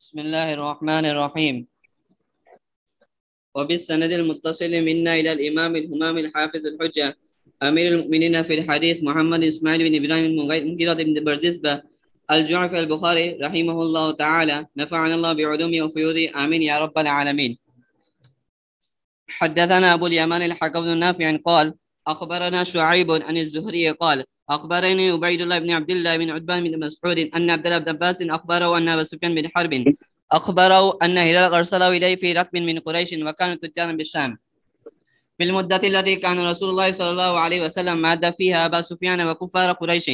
بسم الله الرحمن الرحيم. وبالسند المتصل منا إلى الإمام الهمام الحافظ الحجة أمير المؤمنين في الحديث محمد إسماعيل بن إبراهيم المغيرة بن برزبة الجعفي البخاري رحمه الله تعالى، نفعنا الله بعلومه وفيوده، آمين يا رب العالمين. حدثنا أبو اليمان الحكم بن نافع قال أخبرنا شعيب عن الزهري قال أخبرني عبيد الله بن عبد الله بن عتبان بن مسعود أن عبد الله بن عباس أخبره أن أبا سفيان بن حرب أخبره أن هلال أرسله إليه في ركب من قريش وكانوا تجارا بالشام في المدة التي كان رسول الله صلى الله عليه وسلم معد فيها أبا سفيان وكفار قريش،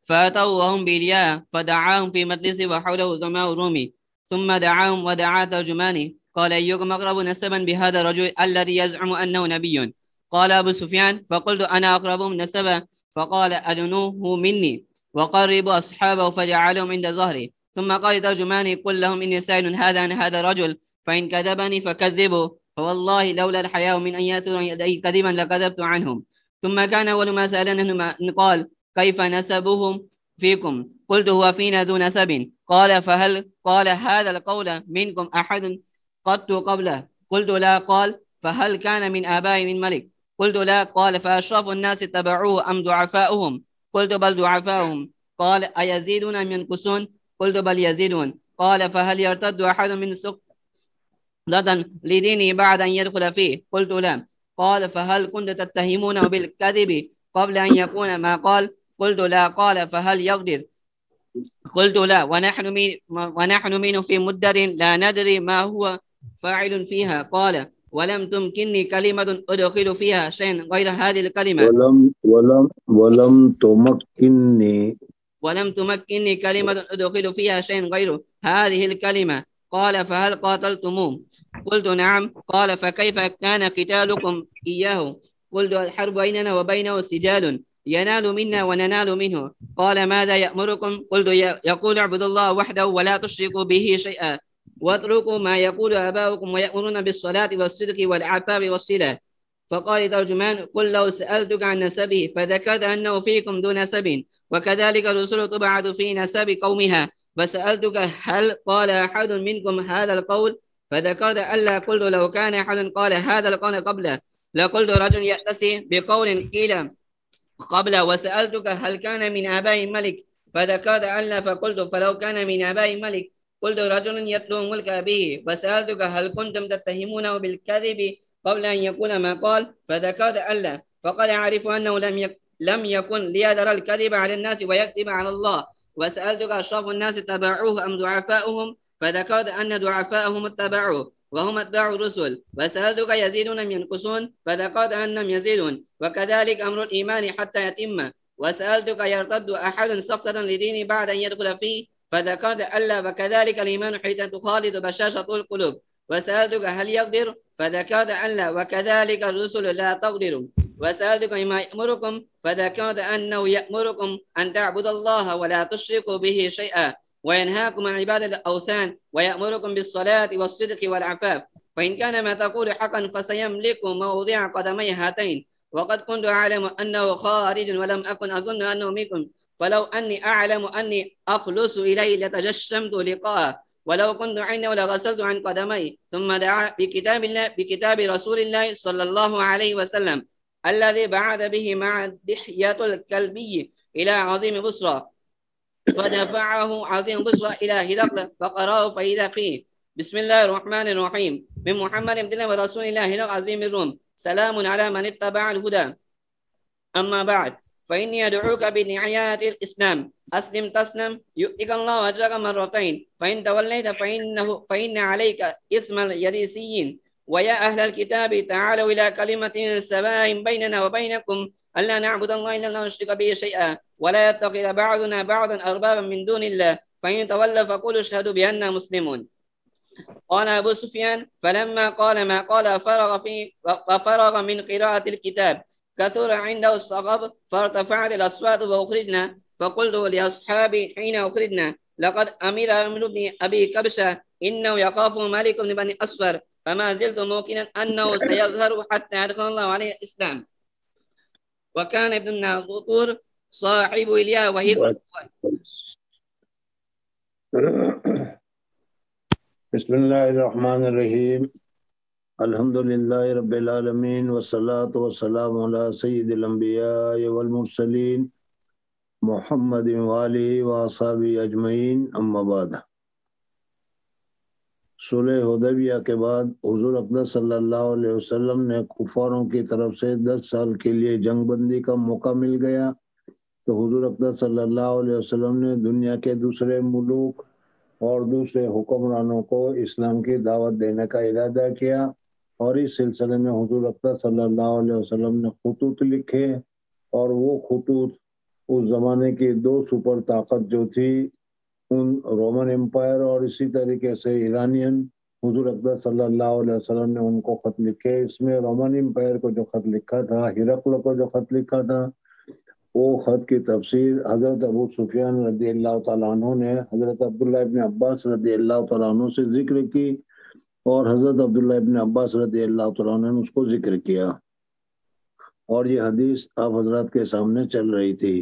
فأتوا وهم بإلياء فدعاهم في مجلسه وحوله زماء الرومي، ثم دعاهم ودعا ترجماني قال أيكم أقرب نسبا بهذا الرجل الذي يزعم أنه نبي؟ قال أبو سفيان فقلت أنا أقربهم نسبا، فقال أدنوه مني وقربوا أصحابه فجعلهم عند ظهري، ثم قال ترجماني قل لهم إني سائل هذا عن هذا الرجل، فإن كذبني فكذبوا، فوالله لولا الحياء من أن يأتوا يدي كذبا لكذبت عنهم. ثم كان أول ما سألنه قال كيف نسبهم فيكم؟ قلت هو فينا ذو نسب. قال فهل قال هذا القول منكم أحد قط قبله؟ قلت لا. قال فهل كان من آباء من ملك؟ قلت لا. قال فأشرف الناس اتبعوه أم ضعفاؤهم؟ قلت بل ضعفاؤهم. قال أيزيدون أم ينقصون؟ قلت بل يزيدون. قال فهل يرتد أحد من لدن لدينه بعد أن يدخل فيه؟ قلت لا. قال فهل كنت تتهمونه بالكذب قبل أن يكون ما قال؟ قلت لا. قال فهل يقدر؟ قلت لا. ونحن منه في مدة لا ندري ما هو فاعل فيها. قال ولم تمكنني كلمة أدخل فيها شيئا غير هذه الكلمة. ولم تمكنني. ولم تمكنني كلمة أدخل فيها شيئا غير هذه الكلمة. قال فهل قاتلتموه؟ قلت نعم. قال فكيف كان قتالكم إياه؟ قلت الحرب بيننا وبينه سجال ينال منا وننال منه. قال ماذا يأمركم؟ قلت يقول اعبدوا الله وحده ولا تشركوا به شيئا واتركوا ما يقول آباؤكم ويأمرون بالصلاة والصدق والعفاف والصلة. فقال ترجمان قل لو سألتك عن نسبه فذكرت أنه فيكم ذو نسب وكذلك الرسل تبعث في نسب قومها، فسألتك هل قال أحد منكم هذا القول فذكرت ألا. قلت لو كان أحد قال هذا القول قبله لقلت رجل يأتسي بقول قيل قبله. وسألتك هل كان من آباء الملك فذكرت ألا، فقلت فلو كان من آباء الملك قلت رجل يتلو ملك أبيه. وسألتك هل كنتم تتهمونه بالكذب قبل أن يقول ما قال فذكرت ألا، فقد أعرف أنه لم يكن ليذر الكذب على الناس ويكذب على الله. وسألتك أشراف الناس اتبعوه أم ضعفاؤهم فذكرت أن ضعفاؤهم اتبعوه وهم اتباع الرسل. وسألتك يزيدون أم ينقصون فذكرت أنهم يزيدون وكذلك أمر الإيمان حتى يتم. وسألتك يرتد أحد سقطة لديني بعد أن يدخل فيه فذكرت ألا، وكذلك الإيمان حيث تخالط بشاشة القلوب. وسألتك هل يقدر فذكرت ألا، وكذلك الرسل لا تقدر. وسألتك ما يأمركم فذكرت أنه يأمركم أن تعبدوا الله ولا تشركوا به شيئا وينهاكم عن عبادة الأوثان ويأمركم بالصلاة والصدق والعفاف. فإن كان ما تقول حقا فسيملك موضع قدمي هاتين. وقد كنت أعلم أنه خارج ولم أكن أظن أنه منكم، فلو أني أعلم أني أخلص إليه لتجشمت لقاءه، ولو كنت عنده لغسلت عن قدمي. ثم دعا بكتاب رسول الله صلى الله عليه وسلم الذي بعث به مع دحية الكلبي إلى عظيم بصرى، فدفعه عظيم بصرى إلى هرقل فقرأه فإذا فيه بسم الله الرحمن الرحيم من محمد عبد الله ورسول الله إلى عظيم الروم سلام على من اتبع الهدى. أما بعد فإني أدعوك بنعيات الإسلام أسلم تسلم يؤتك الله أجرك مرتين، فإن توليت فإن عليك إثم اليريسيين. ويا أهل الكتاب تعالوا إلى كلمة سواء بيننا وبينكم ألا نعبد الله إلا لا نشرك به شيئا ولا يتخذ بعضنا بعضا أربابا من دون الله، فإن تولوا فقولوا اشهدوا بأننا مسلمون. قال أبو سفيان فلما قال ما قال ففرغ من قراءة الكتاب كثر عنده الصخب فارتفعت الأصوات وأخرجنا، فقلت لأصحابي حين أخرجنا لقد أمر بن أبي كبشة إنه يخاف مالك بن بني أصفر، فما زلت موقنا أنه سيظهر حتى يدخل الله عليه الإسلام. وكان ابن الناظور صاحب إليا وهي بسم اللہ الرحمن الرحیم الحمد للہ رب العالمین والصلاة والسلام علی سید الانبیاء والمرسلین محمد وآلہ وصحبہ اجمعین اما بعد۔ صلح حدیبیہ کے بعد حضور اقدس صلی اللہ علیہ وسلم نے کفاروں کی طرف سے 10 سال کے لیے جنگ بندی کا موقع مل گیا، تو حضور اقدس صلی اللہ علیہ وسلم نے دنیا کے دوسرے ملوک اور دوسرے حکمرانوں کو اسلام کی دعوت دینے کا ارادہ کیا، اور اس سلسلے میں حضور اقدس صلی اللہ علیہ وسلم نے خطوط لکھے، اور وہ خطوط اس زمانے کی 2 سپر طاقت جو تھی، ان رومن امپائر اور اسی طریقے سے ایرانین، حضور اقدس صلی اللہ علیہ وسلم نے ان کو خط لکھے۔ اس میں رومن امپائر کو جو خط لکھا تھا، ہرقل کو جو خط لکھا تھا، وہ خط کی تفسیر حضرت ابو سفیان رضی اللہ تعالیٰ عنہ نے حضرت عبداللہ ابن عباس رضی اللہ تعالیٰ عنہ سے ذکر کی، اور حضرت عبداللہ ابن عباس رضی اللہ تعالیٰ عنہ نے اس کو ذکر کیا، اور یہ حدیث آپ حضرات کے سامنے چل رہی تھی۔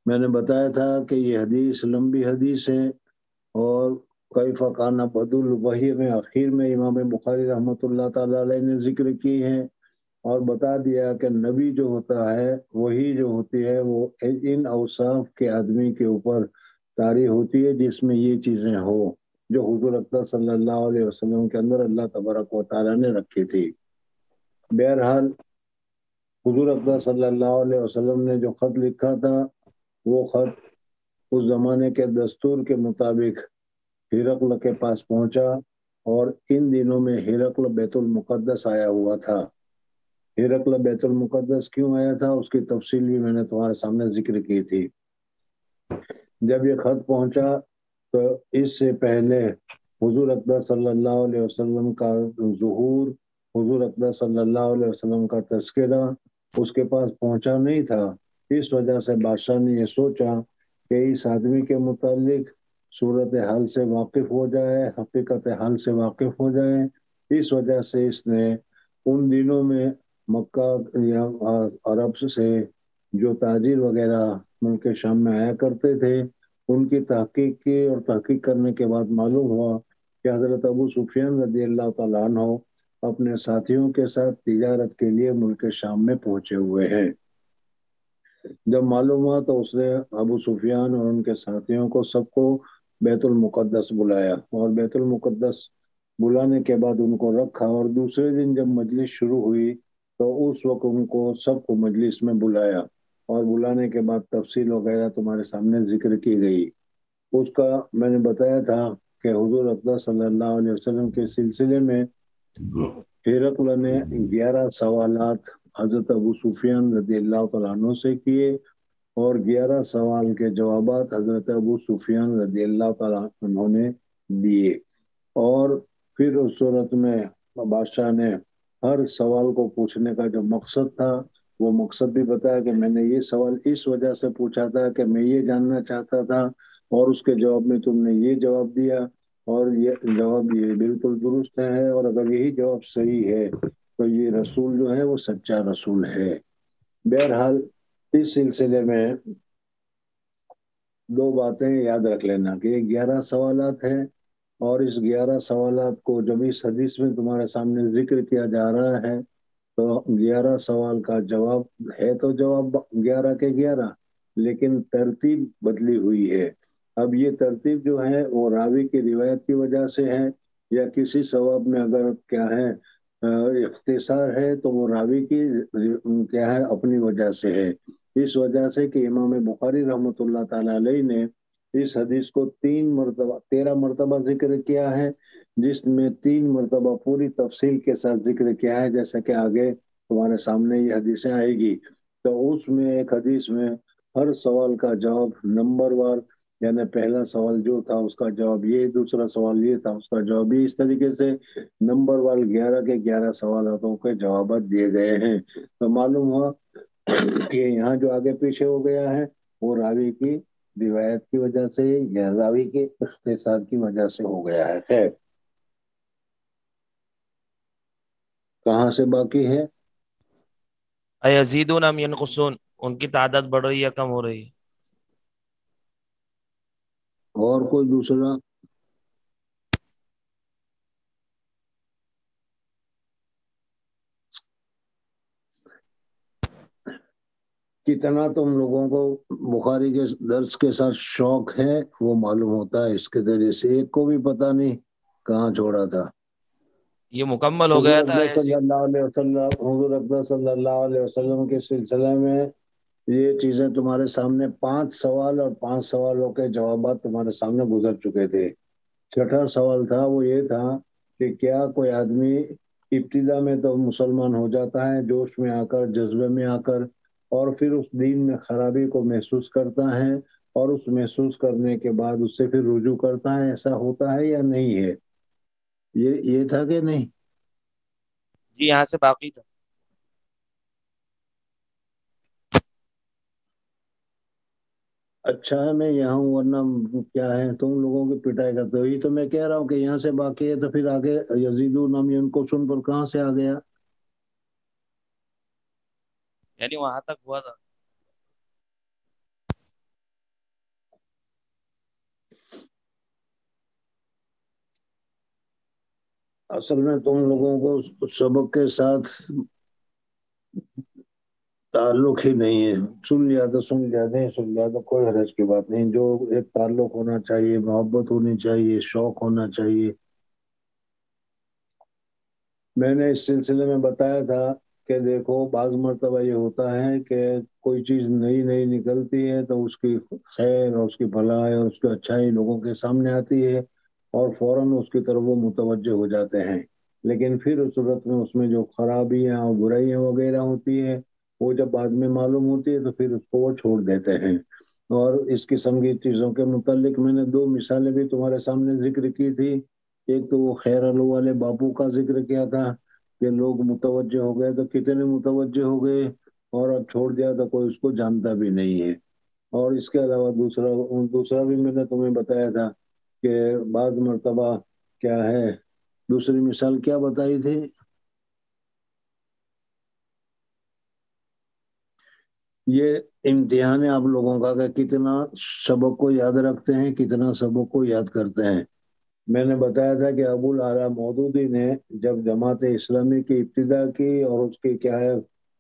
میں نے بتایا تھا کہ یہ حدیث لمبی حدیث ہے، اور کیف کان بدء الوحی میں آخر میں امام بخاری رحمۃ اللہ تعالیٰ علیہ نے ذکر کی ہے، اور بتا دیا کہ نبی جو ہوتا ہے، وہی جو ہوتی ہے، وہ ان اوصاف کے آدمی کے اوپر طاری ہوتی ہے جس میں یہ چیزیں ہو جو حضور اقدس صلی اللہ علیہ وسلم کے اندر اللہ تبارک و تعالیٰ نے رکھی تھی۔ بہرحال حضور اقدس صلی اللہ علیہ وسلم نے جو خط لکھا تھا، وہ خط اس زمانے کے دستور کے مطابق ہرقل کے پاس پہنچا، اور ان دنوں میں ہرقل بیت المقدس آیا ہوا تھا۔ ہرقل بیت المقدس کیوں آیا تھا، اس کی تفصیل بھی میں نے تمہارے سامنے ذکر کی تھی۔ جب یہ خط پہنچا تو اس سے پہلے حضور اقدس صلی اللہ علیہ وسلم کا ظہور، حضور اقدس صلی اللہ علیہ وسلم کا تذکرہ اس کے پاس پہنچا نہیں تھا۔ اس وجہ سے بادشاہ نے یہ سوچا کہ اس آدمی کے متعلق صورت حال سے واقف ہو جائے، حقیقت حال سے واقف ہو جائے۔ اس وجہ سے اس نے ان دنوں میں مکہ یا عرب سے جو تاجر وغیرہ ملک شام میں آیا کرتے تھے، ان کی تحقیق کی، اور تحقیق کرنے کے بعد معلوم ہوا کہ حضرت ابو سفیان رضی اللہ تعالیٰ عنہ اپنے ساتھیوں کے ساتھ تجارت کے لیے ملک شام میں پہنچے ہوئے ہیں۔ جب معلوم ہوا تو اس نے ابو سفیان اور ان کے ساتھیوں کو سب کو بیت المقدس بلایا، اور بیت المقدس بلانے کے بعد ان کو رکھا، اور دوسرے دن جب مجلس شروع ہوئی تو اس وقت ان کو سب کو مجلس میں بلایا، اور بلانے کے بعد تفصیل وغیرہ تمہارے سامنے ذکر کی گئی۔ اس کا میں نے بتایا تھا کہ حضور اقدس صلی اللہ علیہ وسلم کے سلسلے میں ہرقل نے 11 سوالات حضرت ابو سفیان رضی اللہ تعالیٰ عنہ سے کیے، اور 11 سوال کے جوابات حضرت ابو سفیان رضی اللہ تعالیٰ عنہ نے دیے، اور پھر اس صورت میں بادشاہ نے ہر سوال کو پوچھنے کا جو مقصد تھا، وہ مقصد بھی بتایا کہ میں نے یہ سوال اس وجہ سے پوچھا تھا کہ میں یہ جاننا چاہتا تھا، اور اس کے جواب میں تم نے یہ جواب دیا، اور یہ جواب یہ بالکل درست ہے، اور اگر یہی جواب صحیح ہے تو یہ رسول جو ہے وہ سچا رسول ہے۔ بہرحال اس سلسلے میں 2 باتیں یاد رکھ لینا کہ یہ 11 سوالات ہیں، اور اس 11 سوالات کو جب اس حدیث میں تمہارے سامنے ذکر کیا جا رہا ہے تو 11 سوال کا جواب ہے، تو جواب 11 کے 11، لیکن ترتیب بدلی ہوئی ہے۔ اب یہ ترتیب جو ہے وہ راوی کی روایت کی وجہ سے ہے، یا کسی سواب میں اگر کیا ہے اختصار ہے تو وہ راوی کی کیا ہے اپنی وجہ سے ہے۔ اس وجہ سے کہ امام بخاری رحمۃ اللہ تعالیٰ علیہ نے اس حدیث کو 13 مرتبہ ذکر کیا ہے، جس میں 3 مرتبہ پوری تفصیل کے ساتھ ذکر کیا ہے، جیسا کہ آگے تمہارے سامنے یہ حدیثیں آئے گی۔ تو اس میں ایک حدیث میں ہر سوال کا جواب نمبر وار، یعنی پہلا سوال جو تھا اس کا جواب یہ، دوسرا سوال یہ تھا اس کا جواب یہ، اس طریقے سے نمبر وار 11 کے 11 سوالاتوں کے جوابات دیے گئے ہیں۔ تو معلوم ہوا کہ یہاں جو آگے پیچھے ہو گیا ہے وہ راوی کی روایت کی وجہ سے یا راوی کے اختصار کی وجہ سے ہو گیا ہے۔ خیر، کہاں سے باقی ہے؟ ایزیدون ام ینقصون، ان کی تعداد بڑھ رہی ہے کم ہو رہی ہے؟ اور کوئی دوسرا؟ کتنا تم لوگوں کو بخاری کے درس کے ساتھ شوق ہے وہ معلوم ہوتا ہے اس کے ذریعے سے. ایک کو بھی پتہ نہیں کہاں چھوڑا تھا. یہ مکمل ہو حضور گیا تھا اکبر ایسی. صلی اللہ علیہ وسلم، حضور اکبر صلی اللہ علیہ وسلم کے سلسلے میں یہ چیزیں تمہارے سامنے 5 سوال اور 5 سوالوں کے جوابات تمہارے سامنے گزر چکے تھے. چھٹا سوال تھا وہ یہ تھا کہ کیا کوئی آدمی ابتدا میں تو مسلمان ہو جاتا ہے جوش میں آ کر، جذبے میں آ کر، اور پھر اس دین میں خرابی کو محسوس کرتا ہے اور اس محسوس کرنے کے بعد اس سے پھر رجوع کرتا ہے، ایسا ہوتا ہے یا نہیں ہے؟ یہ تھا کہ نہیں؟ جی یہاں سے باقی تھا. اچھا ہے میں یہاں ہوں، ورنہ کیا ہے تم لوگوں کی پٹائی کرتے ہو. یہ تو میں کہہ رہا ہوں کہ یہاں سے باقی ہے تو پھر آگے یزیدون ام ینقصون پر کہاں سے آ گیا؟ یعنی وہاں تک ہوا تھا. اصل میں تم لوگوں کو سبق کے ساتھ تعلق ہی نہیں ہے. سن لیا تو سن لیا، نہیں سن لیا تو کوئی حرج کی بات نہیں. جو ایک تعلق ہونا چاہیے، محبت ہونی چاہیے، شوق ہونا چاہیے. میں نے اس سلسلے میں بتایا تھا کہ دیکھو بعض مرتبہ یہ ہوتا ہے کہ کوئی چیز نئی نئی نکلتی ہے تو اس کی خیر اور اس کی بھلائی اور اس کی اچھائی لوگوں کے سامنے آتی ہے اور فوراً اس کی طرف وہ متوجہ ہو جاتے ہیں. لیکن پھر اس صورت میں اس میں جو خرابیاں اور برائیاں وغیرہ ہوتی ہیں وہ جب بعد میں معلوم ہوتی ہے تو پھر اس کو وہ چھوڑ دیتے ہیں. اور اس قسم کی چیزوں کے متعلق میں نے 2 مثالیں بھی تمہارے سامنے ذکر کی تھی. ایک تو وہ خیر علو والے باپو کا ذکر کیا تھا کہ لوگ متوجہ ہو گئے تو کتنے متوجہ ہو گئے اور اب چھوڑ دیا تو کوئی اس کو جانتا بھی نہیں ہے. اور اس کے علاوہ دوسرا بھی میں نے تمہیں بتایا تھا کہ بعض مرتبہ کیا ہے، دوسری مثال کیا بتائی تھی؟ یہ امتحان ہے آپ لوگوں کا کہ کتنا سبق کو یاد رکھتے ہیں، کتنا سبق کو یاد کرتے ہیں. میں نے بتایا تھا کہ ابو العلا مودودی نے جب جماعت اسلامی کی ابتدا کی اور اس کے کیا ہے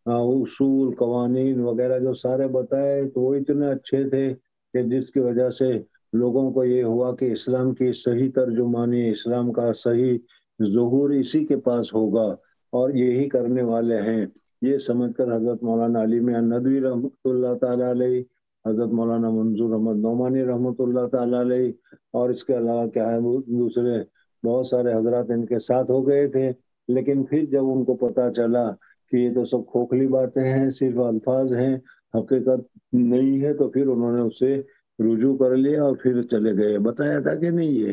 اصول قوانین وغیرہ جو سارے بتائے تو وہ اتنے اچھے تھے کہ جس کی وجہ سے لوگوں کو یہ ہوا کہ اسلام کی صحیح ترجمانی، اسلام کا صحیح ظہور اسی کے پاس ہوگا اور یہی کرنے والے ہیں. یہ سمجھ کر حضرت مولانا علی میاں ندوی رحمۃ اللہ تعالی علیہ، حضرت مولانا منظور احمد نعمانی رحمۃ اللہ تعالی علیہ اور اس کے علاوہ کیا ہے دوسرے بہت سارے حضرات ان کے ساتھ ہو گئے تھے. لیکن پھر جب ان کو پتا چلا کہ یہ تو سب کھوکھلی باتیں ہیں، صرف الفاظ ہیں، حقیقت نہیں ہے، تو پھر انہوں نے اسے رجوع کر لیا اور پھر چلے گئے. بتایا تھا کہ نہیں یہ؟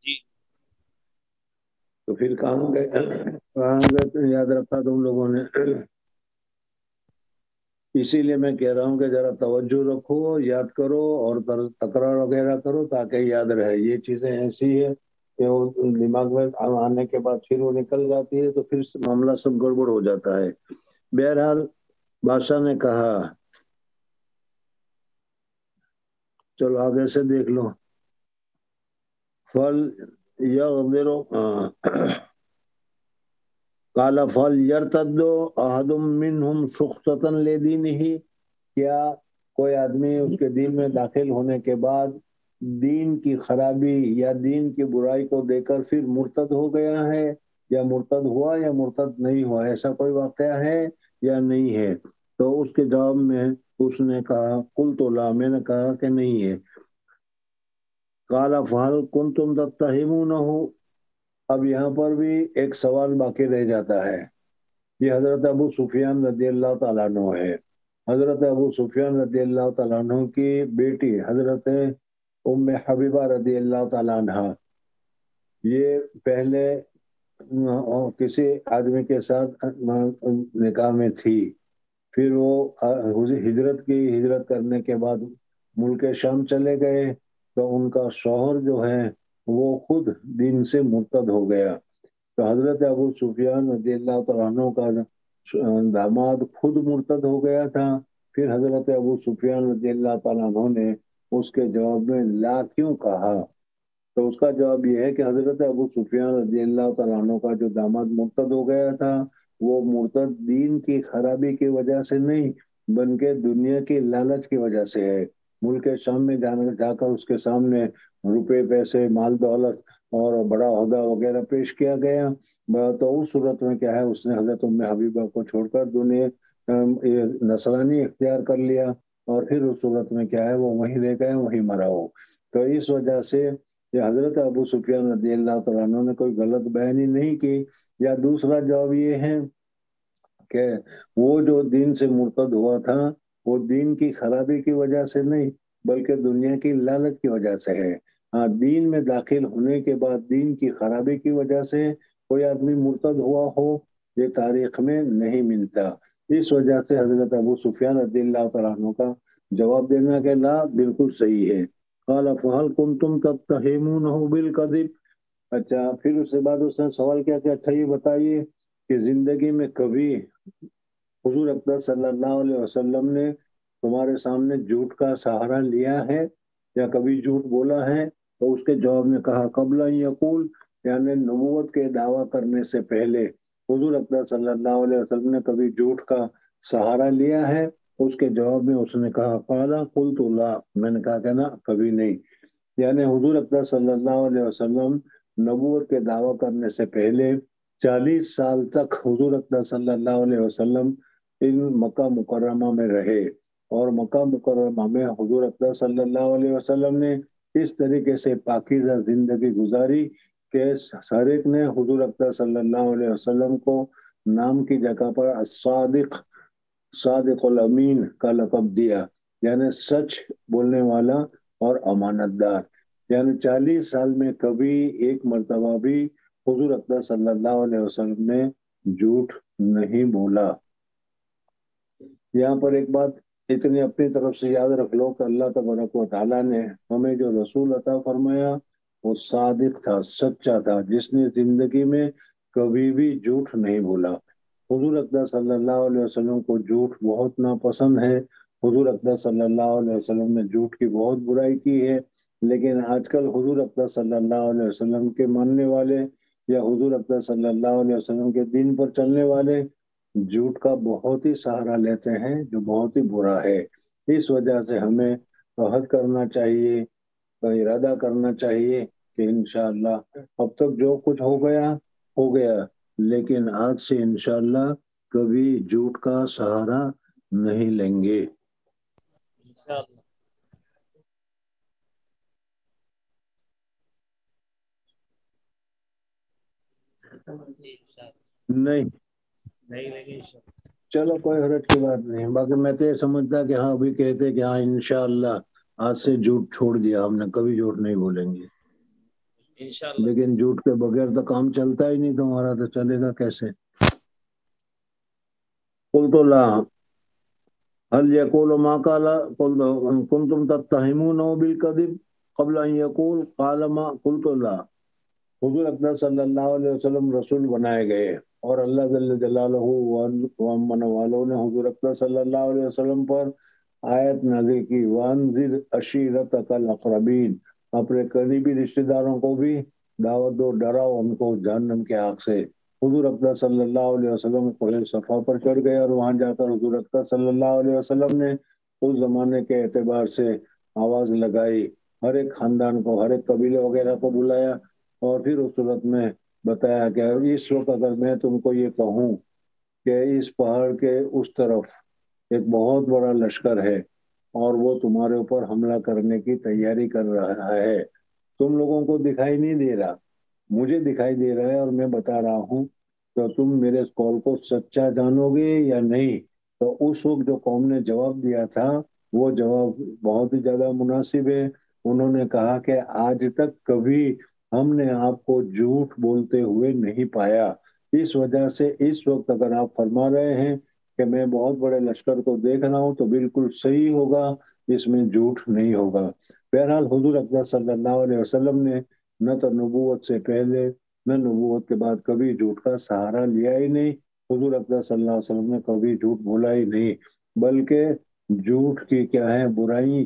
جی تو پھر کہاں گئے یاد رکھا تم لوگوں نے. اسی لیے میں کہہ رہا ہوں کہ ذرا توجہ رکھو، یاد کرو اور تکرار وغیرہ کرو تاکہ یاد رہے. یہ چیزیں ایسی ہے کہ وہ دماغ میں آنے کے بعد پھر وہ نکل جاتی ہے تو پھر معاملہ سب گڑبڑ ہو جاتا ہے. بہرحال بادشاہ نے کہا چلو آگے سے دیکھ لو. فل یغدرو قال فلیرتد احد منهم سخطة لدینہ، کیا کوئی آدمی اس کے دین میں داخل ہونے کے بعد دین کی خرابی یا دین کی برائی کو دیکھ کر پھر مرتد ہو گیا ہے، یا مرتد ہوا یا مرتد نہیں ہوا، ایسا کوئی واقعہ ہے یا نہیں ہے؟ تو اس کے جواب میں اس نے کہا قلت لا، میں نے کہا کہ نہیں ہے. قال فهل كنتم تتهمونه، اب یہاں پر بھی ایک سوال باقی رہ جاتا ہے. یہ حضرت ابو سفیان رضی اللہ تعالیٰ عنہ ہے. حضرت ابو سفیان رضی اللہ تعالیٰ عنہ کی بیٹی حضرت ام حبیبہ رضی اللہ تعالیٰ عنہ، یہ پہلے کسی آدمی کے ساتھ نکاح میں تھی، پھر وہ ہجرت کرنے کے بعد ملک شام چلے گئے تو ان کا شوہر جو ہے وہ خود دین سے مرتد ہو گیا. تو حضرت ابو سفیان رضی اللہ تعالیٰ عنہ کا داماد خود مرتد ہو گیا تھا. پھر حضرت ابو سفیان رضی اللہ تعالیٰ عنہ نے اس کے جواب میں لا کیوں کہا؟ تو اس کا جواب یہ ہے کہ حضرت ابو سفیان رضی اللہ تعالیٰ عنہ کا جو داماد مرتد ہو گیا تھا، وہ مرتد دین کی خرابی کی وجہ سے نہیں بلکہ دنیا کی لالچ کی وجہ سے ہے۔ ملک شام میں جا کر اس کے سامنے روپے پیسے مال دولت اور بڑا عہدہ وغیرہ پیش کیا گیا، تو اس صورت میں کیا ہے، اس نے حضرت ام حبیبہ کو چھوڑ کر دنیا نصرانی اختیار کر لیا، اور پھر اس صورت میں کیا ہے، وہ وہیں رہ گئے، وہیں مرا ہو۔ تو اس وجہ سے یہ حضرت ابو سفیان رضی اللہ تعالیٰ عنہ نے کوئی غلط بیانی نہیں کی۔ یا دوسرا جواب یہ ہے کہ وہ جو دین سے مرتد ہوا تھا وہ دین کی خرابی کی وجہ سے نہیں بلکہ دنیا کی لالچ کی وجہ سے ہے۔ ہاں، دین میں داخل ہونے کے بعد دین کی خرابی کی وجہ سے کوئی آدمی مرتد ہوا ہو، یہ تاریخ میں نہیں ملتا۔ اس وجہ سے حضرت ابو سفیان رضی اللہ تعالیٰ عنہ کا جواب دینا کہ لا بالکل صحیح ہے۔ قال فهل كنتم تتهمونه بالكذب؟ اچھا، پھر اس کے بعد اس نے سوال کیا کہ اچھا یہ بتائیے کہ زندگی میں کبھی حضور اقدس صلی اللہ علیہ وسلم نے تمہارے سامنے جھوٹ کا سہارا لیا ہے یا کبھی جھوٹ بولا ہے؟ تو اس کے جواب میں کہا قبل ان یقول، یعنی نبوت کے دعویٰ کرنے سے پہلے حضور اقدس صلی اللہ علیہ وسلم نے کبھی جھوٹ کا سہارا لیا ہے؟ اس کے جواب میں اس نے کہا قال قلت لا، میں نے کہا کہ نا، کبھی نہیں۔ یعنی حضور اقدس صلی اللہ علیہ وسلم نبوت کے دعویٰ کرنے سے پہلے 40 سال تک حضور اقدس صلی اللہ علیہ وسلم ان مکہ مکرمہ میں رہے، اور مکہ مکرمہ میں حضور اقدس صلی اللہ علیہ وسلم نے اس طریقے سے پاکیزہ زندگی گزاری کہ ہر ایک نے حضور اقدس صلی اللہ علیہ وسلم کو نام کی جگہ پر صادق الامین کا لقب دیا، یعنی سچ بولنے والا اور امانت دار۔ یعنی 40 سال میں کبھی ایک مرتبہ بھی حضور اقدس صلی اللہ علیہ وسلم نے جھوٹ نہیں بولا۔ یہاں پر ایک بات اتنی اپنی طرف سے یاد رکھ لو کہ اللہ تبارک و تعالیٰ نے ہمیں جو رسول عطا فرمایا وہ صادق تھا، سچا تھا، جس نے زندگی میں کبھی بھی جھوٹ نہیں بولا۔ حضور اقدس صلی اللہ علیہ وسلم کو جھوٹ بہت ناپسند ہے، حضور اقدس صلی اللہ علیہ وسلم نے جھوٹ کی بہت برائی کی ہے، لیکن آج کل حضور اقدس صلی اللہ علیہ وسلم کے ماننے والے یا حضور اقدس صلی اللہ علیہ وسلم کے دین پر چلنے والے جھوٹ کا بہت ہی سہارا لیتے ہیں، جو بہت ہی برا ہے۔ اس وجہ سے ہمیں عہد کرنا چاہیے، ارادہ کرنا چاہیے کہ انشاءاللہ اب تک جو کچھ ہو گیا ہو گیا، لیکن آج سے انشاءاللہ کبھی جھوٹ کا سہارا نہیں لیں گے۔ انشاءاللہ۔ نہیں، نہیں لیں گے انشاءاللہ۔ چلو کوئی حرج کی بات نہیں۔ باقی میں تو یہ سمجھتا کہ ہاں ابھی کہتے کہ ہاں انشاءاللہ آج سے جھوٹ چھوڑ دیا ہم نے، کبھی جھوٹ نہیں بولیں گے، انشاءاللہ۔ لیکن جھوٹ کے بغیر تو کام چلتا ہی نہیں، تمہارا تو چلے گا کیسے؟ قلت لا هل يقول ما قال كنتم تتهمونه بالكذب قبل ان يقول قال ما قلت لا۔ حضور اقدس صلی اللہ علیہ وسلم رسول بنائے گئے، اور اللہ جل جلالہ ومن والوں نے حضور اقدس صلی اللہ علیہ وسلم پر آیت نازل کی وانذر عشیرتک الاقربین، اپنے قریبی رشتہ داروں کو بھی دعوت دو، ڈراؤ ان کو جہنم کے آگ سے۔ حضور اقدس صلی اللہ علیہ وسلم کوہ صفا پر چڑھ گئے، اور وہاں جا کر حضور اقدس صلی اللہ علیہ وسلم نے اس زمانے کے اعتبار سے آواز لگائی، ہر ایک خاندان کو، ہر ایک قبیلے وغیرہ کو بلایا، اور پھر اس صورت میں بتایا کہ اس وقت اگر میں تم کو یہ کہوں کہ اس پہاڑ کے اس طرف ایک بہت بڑا لشکر ہے اور وہ تمہارے اوپر حملہ کرنے کی تیاری کر رہا ہے، تم لوگوں کو دکھائی نہیں دے رہا، مجھے دکھائی دے رہا ہے اور میں بتا رہا ہوں، تو تم میرے اس قول کو سچا جانو گے یا نہیں؟ تو اس وقت جو قوم نے جواب دیا تھا وہ جواب بہت ہی زیادہ مناسب ہے۔ انہوں نے کہا کہ آج تک کبھی ہم نے آپ کو جھوٹ بولتے ہوئے نہیں پایا، اس وجہ سے اس وقت اگر آپ فرما رہے ہیں کہ میں بہت بڑے لشکر کو دیکھ رہا ہوں تو بالکل صحیح ہوگا، اس میں جھوٹ نہیں ہوگا۔ بہرحال حضور اقدس صلی اللہ علیہ وسلم نے نہ تو نبوت سے پہلے نہ نبوت کے بعد کبھی جھوٹ کا سہارا لیا ہی نہیں، حضور اقدس صلی اللہ علیہ وسلم نے کبھی جھوٹ بولا ہی نہیں، بلکہ جھوٹ کی کیا ہے برائی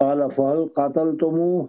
قال فهل قاتلتموه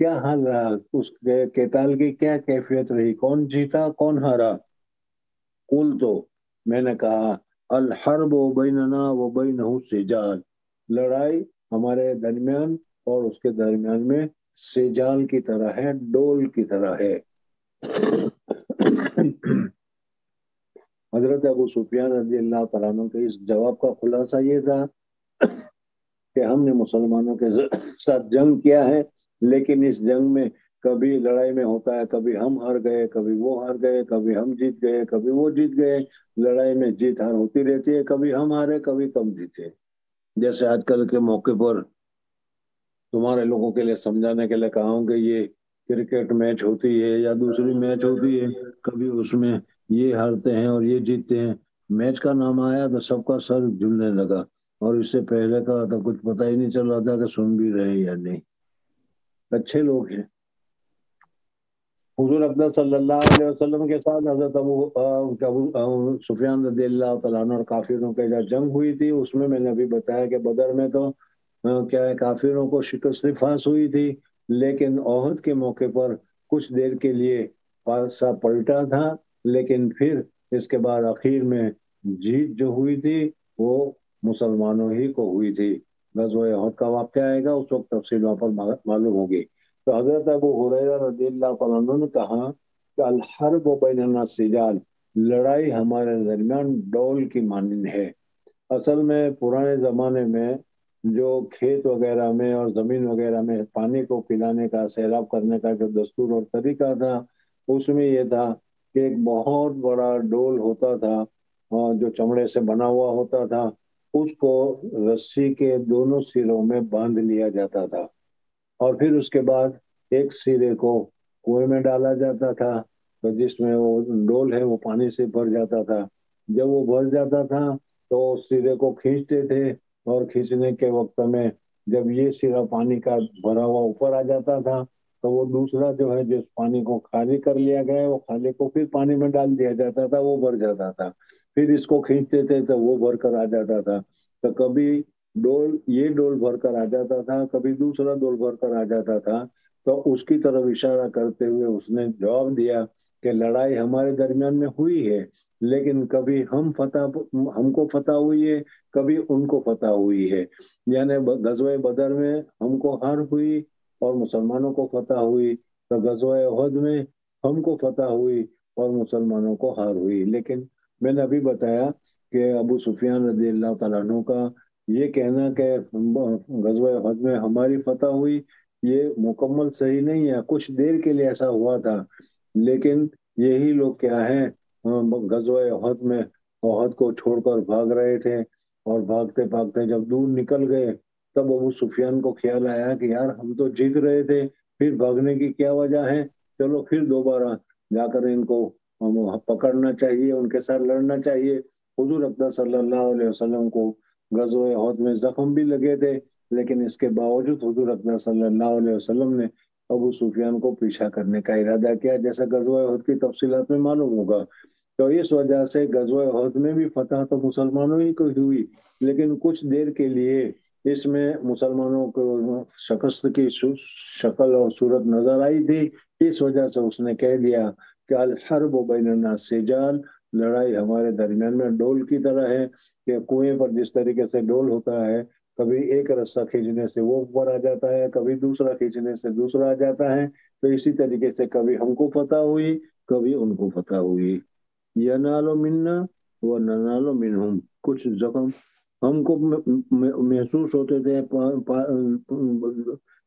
کیا حال رہا، اس قتال کی کیا کیفیت رہی، کون جیتا کون ہارا؟ قل تو میں نے کہا الحرب بیننا و بینہ سجال، لڑائی ہمارے درمیان اور اس کے درمیان میں سجال کی طرح ہے، ڈول کی طرح ہے۔ حضرت ابو سفیان رضی اللہ تعالیٰ عنہ کے اس جواب کا خلاصہ یہ تھا کہ ہم نے مسلمانوں کے ساتھ جنگ کیا ہے، لیکن اس جنگ میں کبھی لڑائی میں ہوتا ہے کبھی ہم ہار گئے کبھی وہ ہار گئے، کبھی ہم جیت گئے کبھی وہ جیت گئے، لڑائی میں جیت ہار ہوتی رہتی ہے، کبھی ہم ہارے کبھی کم جیتے۔ جیسے آج کل کے موقع پر تمہارے لوگوں کے لیے سمجھانے کے لیے کہا ہوں کہ یہ کرکٹ میچ ہوتی ہے یا دوسری میچ ہوتی ہے، کبھی اس میں یہ ہارتے ہیں اور یہ جیتتے ہیں، میچ کا نام آیا تو سب کا سر جھولنے لگا، اور اس سے پہلے کا تو کچھ پتہ ہی نہیں چل رہا تھا کہ سن بھی رہے یا نہیں۔ اچھے لوگ ہیں۔ حضور اقدس صلی اللہ علیہ وسلم کے ساتھ حضرت ابو سفیان رضی اللہ تعالیٰ عنہ اور کافروں کے جو جنگ ہوئی تھی، اس میں میں نے ابھی بتایا کہ بدر میں تو کیا ہے کافروں کو شکست فاس ہوئی تھی، لیکن احد کے موقع پر کچھ دیر کے لیے پارسا پلٹا تھا، لیکن پھر اس کے بعد اخیر میں جیت جو ہوئی تھی وہ مسلمانوں ہی کو ہوئی تھی۔ غزوہ احد کا واقعہ آئے گا، اس وقت تفصیل وہاں پر معلوم ہوگی۔ تو حضرت ابو ہریرہ رضی اللہ تعالیٰ عنہ نے کہا کہ الحرب بیننا سجال، لڑائی ہمارے درمیان ڈول کی مانند ہے۔ اصل میں پرانے زمانے میں جو کھیت وغیرہ میں اور زمین وغیرہ میں پانی کو پلانے کا، سیلاب کرنے کا جو دستور اور طریقہ تھا، اس میں یہ تھا کہ ایک بہت بڑا ڈول ہوتا تھا جو چمڑے سے بنا ہوا ہوتا تھا، اس کو رسی کے دونوں سروں میں باندھ لیا جاتا تھا، اور پھر اس کے بعد ایک سرے کو کنویں میں ڈالا جاتا تھا، تو جس میں وہ ڈول ہے وہ پانی سے بھر جاتا تھا۔ جب وہ بھر جاتا تھا تو اس سرے کو کھینچتے تھے، اور کھینچنے کے وقت میں جب یہ سرا پانی کا بھرا ہوا اوپر آ جاتا تھا تو وہ دوسرا جو ہے جس پانی کو خالی کر لیا گیا ہے وہ خالی کو پھر پانی میں ڈال دیا جاتا تھا، وہ بھر جاتا تھا، پھر اس کو کھینچتے تھے تو وہ بھر کر آ جاتا تھا۔ تو کبھی یہ ڈول بھر کر آ جاتا تھا، کبھی دوسرا ڈول بھر کر آ جاتا تھا، تو اس کی طرف اشارہ کرتے ہوئے اس نے جواب دیا کہ لڑائی ہمارے درمیان میں ہوئی ہے، لیکن کبھی ہم کو فتح ہوئی ہے کبھی ان کو فتح ہوئی ہے، یعنی غزوہ بدر میں ہم کو ہار ہوئی اور مسلمانوں کو فتح ہوئی، تو غزوہ احد میں ہم کو فتح ہوئی اور مسلمانوں کو ہار ہوئی۔ لیکن میں نے ابھی بتایا کہ ابو سفیان رضی اللہ تعالیٰ عنہ کا یہ کہنا کہ غزوہ احد میں ہماری فتح ہوئی یہ مکمل صحیح نہیں ہے، کچھ دیر کے لیے ایسا ہوا تھا، لیکن یہی لوگ کیا ہے غزوہ احد میں احد کو چھوڑ کر بھاگ رہے تھے، اور بھاگتے بھاگتے جب دور نکل گئے تب ابو سفیان کو خیال آیا کہ یار ہم تو جیت رہے تھے، پھر بھاگنے کی کیا وجہ ہے، چلو پھر دوبارہ جا کر ان کو پکڑنا چاہیے، ان کے ساتھ لڑنا چاہیے۔ حضور اقدس صلی اللہ علیہ وسلم کو غزوہ احد میں زخم بھی لگے تھے، لیکن اس کے باوجود حضور اقدس صلی اللہ علیہ وسلم نے ابو سفیان کو پیچھا کرنے کا ارادہ کیا، جیسا غزوہ احد کی تفصیلات میں معلوم ہوگا۔ تو اس وجہ سے غزوہ احد میں بھی فتح تو مسلمانوں ہی کو ہوئی، لیکن کچھ دیر کے لیے اس میں مسلمانوں کو شکست کی شکل اور صورت نظر آئی تھی، اس وجہ سے اس نے کہہ دیا کہ الحرب بیننا سجال، لڑائی ہمارے درمیان میں ڈول کی طرح ہے، کہ کنویں پر جس طریقے سے ڈول ہوتا ہے، کبھی ایک رسہ کھینچنے سے وہ اوپر آ جاتا ہے، کبھی دوسرا کھینچنے سے دوسرا آ جاتا ہے، تو اسی طریقے سے کبھی ہم کو فتح ہوئی کبھی ان کو فتح ہوئی۔ ینالو منا و ننالو منہم، کچھ زخم ہم کو محسوس ہوتے تھے،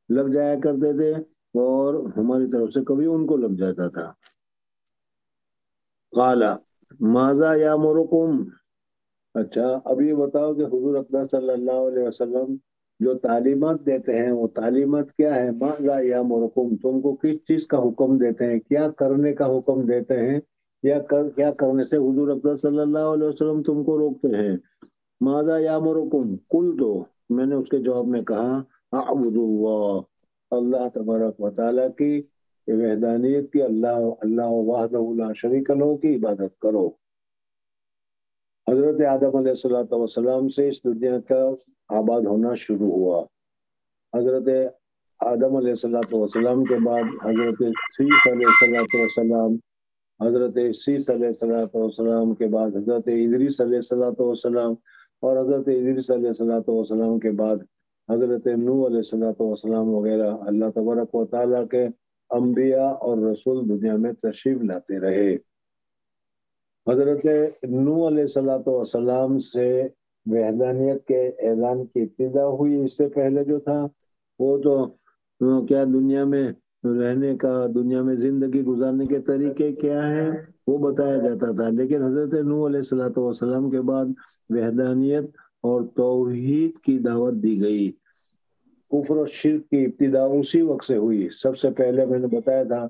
لگ جایا کرتے تھے، اور ہماری طرف سے کبھی ان کو لگ جاتا تھا۔ قال ماذا یامرکم، اچھا اب یہ بتاؤ کہ حضور اقدس صلی اللہ علیہ وسلم جو تعلیمات دیتے ہیں وہ تعلیمات کیا ہے؟ ماذا یامرکم، تم کو کس چیز کا حکم دیتے ہیں، کیا کرنے کا حکم دیتے ہیں، یا کیا کرنے سے حضور اقدس صلی اللہ علیہ وسلم تم کو روکتے ہیں؟ ماذا یامرکم، قلت، میں نے اس کے جواب میں کہا اعبد اللہ، اللہ تبارک و تعالیٰ کی وحدانیت کی، اللہ وحدہ لا شریک لہ کی عبادت کرو۔ حضرت آدم علیہ السلام سے اس دنیا کا آباد ہونا شروع ہوا، حضرت آدم علیہ الصلوۃ والسلام کے بعد حضرت شیس علیہ الصلوۃ والسلام، حضرت شیس علیہ الصلوۃ والسلام کے بعد حضرت ادریس علیہ الصلوۃ والسلام، اور حضرت ادریس علیہ الصلوۃ والسلام کے بعد حضرت نوح علیہ الصلوۃ والسلام وغیرہ اللہ تبارک و تعالیٰ کے انبیاء اور رسول دنیا میں تشریف لاتے رہے۔ حضرت نوح علیہ الصلوۃ والسلام سے وحدانیت کے اعلان کی ابتدا ہوئی۔ اس سے پہلے جو تھا وہ تو کیا دنیا میں رہنے کا، دنیا میں زندگی گزارنے کے طریقے کیا ہیں وہ بتایا جاتا تھا، لیکن حضرت نوح علیہ الصلوۃ والسلام کے بعد وحدانیت اور توحید کی دعوت دی گئی۔ کفر و شرک کی ابتدا اسی وقت سے ہوئی۔ سب سے پہلے میں نے بتایا تھا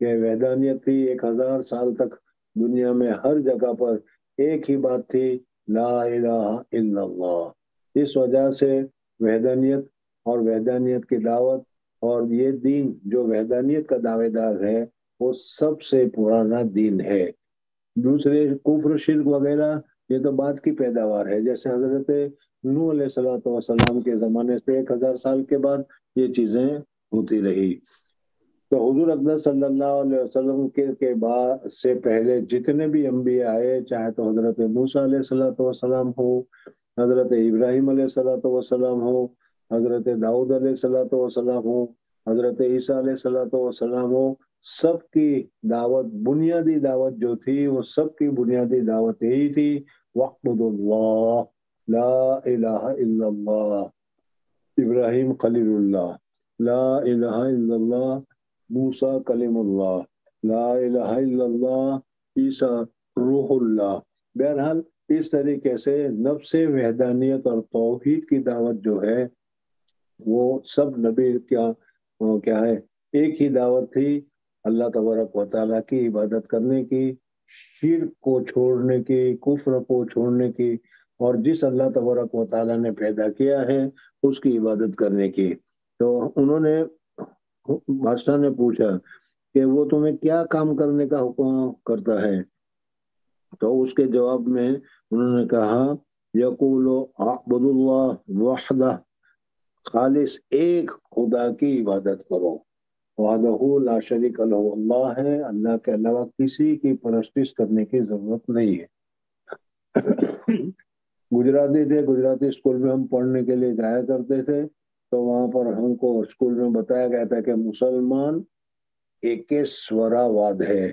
کہ وحدانیت تھی، 1000 سال تک دنیا میں ہر جگہ پر ایک ہی بات تھی، لا الہ الا اللہ۔ اس وجہ سے وحدانیت اور وحدانیت کی دعوت، اور یہ دین جو وحدانیت کا دعوے دار ہے وہ سب سے پرانا دین ہے۔ دوسرے کفر شرک وغیرہ یہ تو بعد کی پیداوار ہے، جیسے حضرت نوح علیہ الصلوۃ والسلام کے زمانے سے 1000 سال کے بعد یہ چیزیں ہوتی رہی۔ تو حضور اقدس صلی اللہ علیہ وسلم کے بعد سے پہلے جتنے بھی انبیاء آئے، چاہے تو حضرت موسیٰ علیہ الصلوۃ والسلام ہو، حضرت ابراہیم علیہ الصلوۃ والسلام ہو، حضرت داؤد علیہ الصلوۃ والسلام ہو، حضرت عیسیٰ علیہ الصلوۃ والسلام ہو، سب کی دعوت، بنیادی دعوت جو تھی وہ سب کی بنیادی دعوت یہی تھی، وَاعْبُدُوا اللَّهَ لا الہ الا اللہ۔ ابراہیم خلیل اللہ، لا الہ الا اللہ، موسیٰ کلیم اللہ، لا الہ الا اللہ، عیسیٰ روح اللہ۔ بہرحال اس طریقے سے نفس وحدانیت اور توحید کی دعوت جو ہے وہ سب نبی کیا ہے، ایک ہی دعوت تھی، اللہ تبارک و تعالیٰ کی عبادت کرنے کی، شرک کو چھوڑنے کی، کفر کو چھوڑنے کی، اور جس اللہ تبارک و تعالیٰ نے پیدا کیا ہے اس کی عبادت کرنے کی۔ تو انہوں نے، بادشاہ نے پوچھا کہ وہ تمہیں کیا کام کرنے کا حکم کرتا ہے؟ تو اس کے جواب میں انہوں نے کہا، یقول اعبدوا اللہ وحدہ، خالص ایک خدا کی عبادت کرو، وحدہ لا شریک لہ، اللہ ہے، اللہ کے علاوہ کسی کی پرستش کرنے کی ضرورت نہیں ہے۔ گجراتی تھے، گجراتی اسکول میں ہم پڑھنے کے لیے جایا کرتے تھے، تو وہاں پر ہم کو اسکول میں بتایا گیا تھا کہ مسلمان ایکیسورا واد ہے،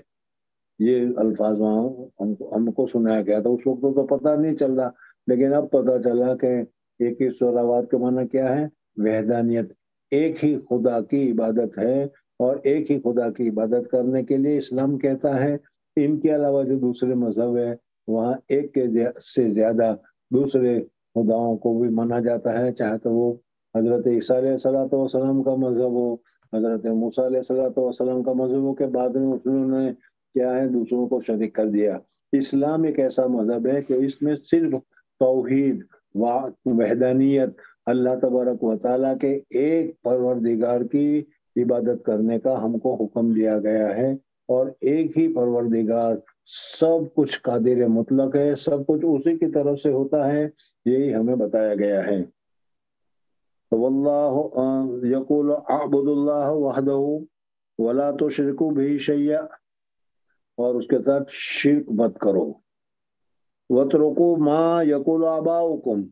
یہ الفاظ وہاں ہم کو سنایا گیا تھا۔ اس وقت تو پتہ نہیں چل رہا، لیکن اب پتہ چلا کہ ایکیسورا واد کا معنی کیا ہے، وحدانیت، ایک ہی خدا کی عبادت ہے، اور ایک ہی خدا کی عبادت کرنے کے لیے اسلام کہتا ہے ان کے علاوہ جو دوسرے مذہب ہے وہاں ایک کے سے زیادہ دوسرے خداؤں کو بھی مانا جاتا ہے، چاہے تو وہ حضرت عیسیٰ علیہ الصلوۃ والسلام کا مذہب ہو، حضرت موسیٰ علیہ الصلوۃ والسلام کا مذہب ہو، کے بعد میں انہوں نے کیا ہے دوسروں کو شریک کر دیا۔ اسلام ایک ایسا مذہب ہے کہ اس میں صرف توحید، وحدانیت، اللہ تبارک و تعالیٰ کے ایک پروردگار کی عبادت کرنے کا ہم کو حکم دیا گیا ہے، اور ایک ہی پروردگار سب کچھ قادر مطلق ہے، سب کچھ اسی کی طرف سے ہوتا ہے، یہی ہمیں بتایا گیا ہے۔ واللہ یقول اعبدوا اللہ وحدہ ولا تشرکوا بہ شیئا، اور اس کے ساتھ شرک مت کرو۔ واترکوا ما یقول آباؤکم،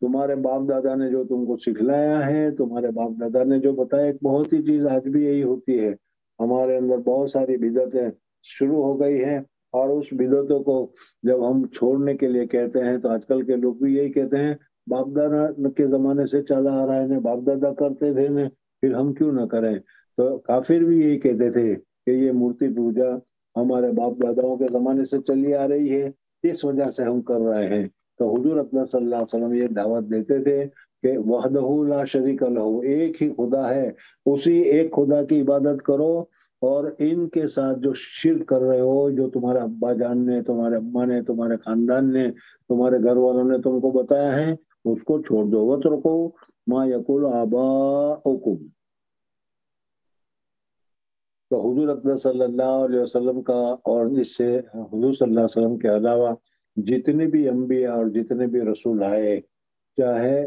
تمہارے باپ دادا نے جو تم کو سکھلایا ہے، تمہارے باپ دادا نے جو بتایا، ایک بہت ہی چیز آج بھی یہی ہوتی ہے، ہمارے اندر بہت ساری بدعتیں شروع ہو گئی ہیں، اور اس بدعتوں کو جب ہم چھوڑنے کے لیے کہتے ہیں تو آج کل کے لوگ بھی یہی کہتے ہیں، باپ دادا کے زمانے سے چلا آ رہا ہے، باپ دادا کرتے تھے پھر ہم کیوں نہ کریں۔ تو کافر بھی یہی کہتے تھے کہ یہ مورتی پوجا ہمارے باپ داداؤں کے زمانے سے چلی آ رہی ہے، اس وجہ سے ہم کر رہے ہیں۔ تو حضور اکرم صلی اللہ علیہ وسلم یہ دعوت دیتے تھے کہ وحدہ لا شریک لہ، ایک ہی خدا ہے، اسی ایک خدا کی عبادت کرو، اور ان کے ساتھ جو شرک کر رہے ہو، جو تمہارے ابا جان نے، تمہارے اماں نے، تمہارے خاندان نے، تمہارے گھر والوں نے تم کو بتایا ہے، اس کو چھوڑ دو۔ واترکوا ما یقول آباؤکم۔ تو حضور اکرم صلی اللہ علیہ وسلم کا، اور اس سے حضور صلی اللہ علیہ وسلم کے علاوہ جتنے بھی انبیاء اور جتنے بھی رسول آئے، چاہے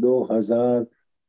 2000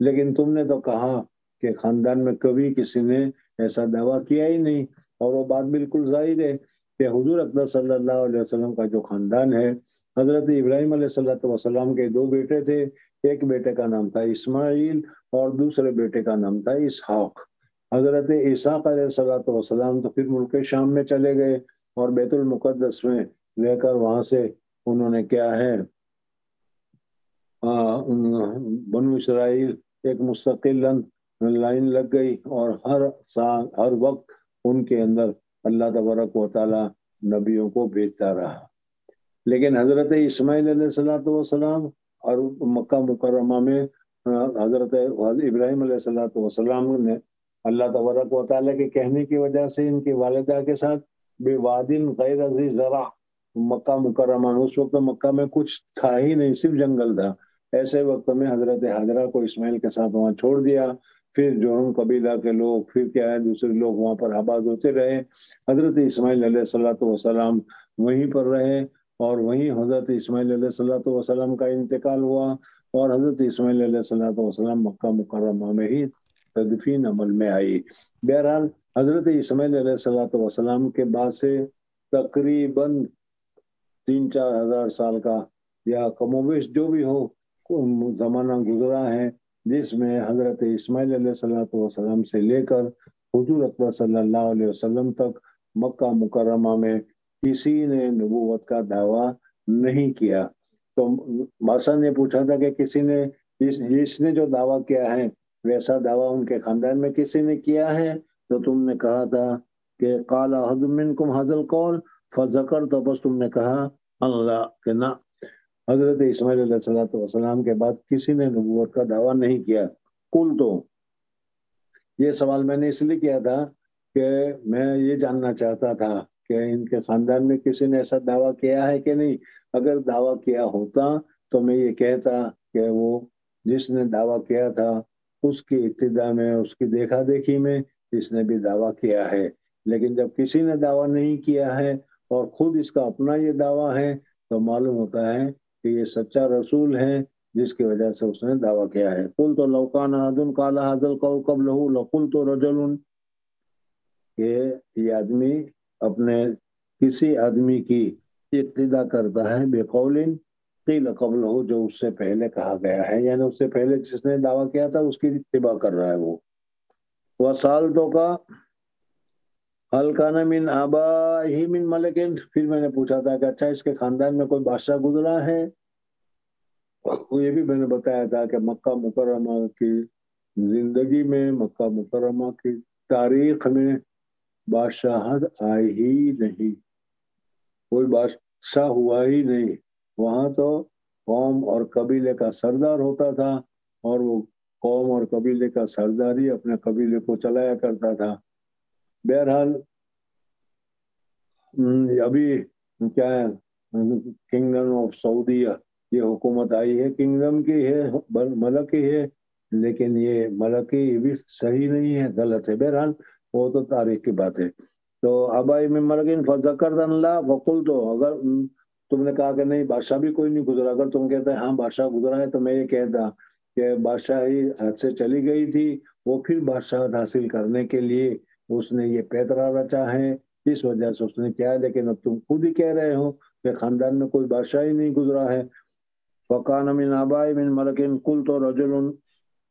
لیکن تم نے تو کہا کہ خاندان میں کبھی کسی نے ایسا دعویٰ کیا ہی نہیں، اور وہ بات بالکل ظاہر ہے کہ حضور اکبر صلی اللہ علیہ وسلم کا جو خاندان ہے، حضرت ابراہیم علیہ السلام کے دو بیٹے تھے، ایک بیٹے کا نام تھا اسماعیل اور دوسرے بیٹے کا نام تھا اسحاق۔ حضرت اسحاق علیہ السلام تو پھر ملک شام میں چلے گئے اور بیت المقدس میں رہ کر وہاں سے انہوں نے کیا ہے بنو اسرائیل ایک مستقل لائن لگ گئی، اور ہر سال ہر وقت ان کے اندر اللہ تبارک و تعالی نبیوں کو بھیجتا رہا۔ لیکن حضرت اسماعیل علیہ السلام اور مکہ مکرمہ میں حضرت ابراہیم علیہ السلام نے اللہ تبارک و تعالیٰ کے کہنے کی وجہ سے ان کی والدہ کے ساتھ بے وادن غیر ذی زرع مکہ مکرمہ، اس وقت مکہ میں کچھ تھا ہی نہیں، صرف جنگل تھا، ایسے وقت میں حضرت حاجرہ کو اسماعیل کے ساتھ وہاں چھوڑ دیا۔ پھر جرہم قبیلہ کے لوگ، پھر کیا ہے دوسرے لوگ وہاں پر آباد ہوتے رہے۔ حضرت اسماعیل علیہ السلام وہیں پر رہے، اور وہیں حضرت اسماعیل علیہ السلام کا انتقال ہوا، اور حضرت اسماعیل علیہ السلام مکہ مکرمہ میں ہی تدفین عمل میں آئی۔ بہرحال حضرت اسماعیل علیہ السلام کے بعد سے تقریباً 3-4 ہزار سال کا یا کم و بیش جو بھی ہو زمانہ گزرا ہے، جس میں حضرت اسماعیل علیہ السلام سے لے کر حضور اکبر صلی اللہ علیہ وسلم تک مکہ مکرمہ میں کسی نے نبوت کا دعویٰ نہیں کیا۔ تو بادشاہ نے پوچھا تھا کہ کسی نے اس نے جو دعویٰ کیا ہے ویسا دعویٰ ان کے خاندان میں کسی نے کیا ہے؟ تو تم نے کہا تھا کہ قال احد منکم ھذا القول فذکر، تو بس تم نے کہا اللہ کہ نہ، حضرت اسماعیل علیہ السلام کے بعد کسی نے نبوت کا دعویٰ نہیں کیا۔ قل، تو یہ سوال میں نے اس لیے کیا تھا کہ میں یہ جاننا چاہتا تھا کہ ان کے خاندان میں کسی نے ایسا دعویٰ کیا ہے کہ نہیں۔ اگر دعویٰ کیا ہوتا تو میں یہ کہتا کہ وہ جس نے دعویٰ کیا تھا اس کی ابتدا میں، اس کی دیکھا دیکھی میں اس نے بھی دعویٰ کیا ہے، لیکن جب کسی نے دعویٰ نہیں کیا ہے اور خود اس کا اپنا یہ دعویٰ ہے تو معلوم ہوتا ہے کہ یہ سچا رسول ہے، جس کی وجہ سے اس نے دعویٰ کیا ہے۔ قلت لو کان احد قال هذا القول قبله لقلت رجل، کہ یہ آدمی اپنے کسی آدمی کی اقتدا کرتا ہے بے قول قیل قبلہ، جو اس سے پہلے کہا گیا ہے، یعنی اس سے پہلے جس نے دعویٰ کیا تھا اس کی اتباع کر رہا ہے وہ۔ وسالتوں کا حل کانا من آبائہ من ملک، پھر میں نے پوچھا تھا کہ اچھا اس کے خاندان میں کوئی بادشاہ گزرا ہے؟ یہ بھی میں نے بتایا تھا کہ مکہ مکرمہ کی زندگی میں، مکہ مکرمہ کی تاریخ میں بادشاہت آئی ہی نہیں، کوئی بادشاہ ہوا ہی نہیں۔ وہاں تو قوم اور قبیلے کا سردار ہوتا تھا، اور وہ قوم اور قبیلے کا سردار ہی اپنے قبیلے کو چلایا کرتا تھا۔ بہرحال ابھی کیا ہے، کنگڈم آف سعودیہ یہ حکومت آئی ہے، کنگڈم کی ہے، ملک کی ہے، لیکن یہ ملکی بھی صحیح نہیں ہے، غلط ہے۔ بہرحال وہ تو تاریخ کی بات ہے۔ تو آبائی میں ملکن فذکرت اللہ فقلت، اگر تم نے کہا کہ نہیں بادشاہ بھی کوئی نہیں گزرا، اگر تم کہتے ہیں ہاں بادشاہ گزرا ہے تو میں یہ کہتا کہ بادشاہی ہاتھ سے چلی گئی تھی، وہ پھر بادشاہت حاصل کرنے کے لیے اس نے یہ پیترا رچا ہے، اس وجہ سے اس نے کیا ہے۔ لیکن اب تم خود ہی کہہ رہے ہو کہ خاندان میں کوئی بادشاہ ہی نہیں گزرا ہے۔ وَقَانَ مِنْ آبَاءِ مِنْ مَلَكٍ قُلْتُ رَجُلٌ،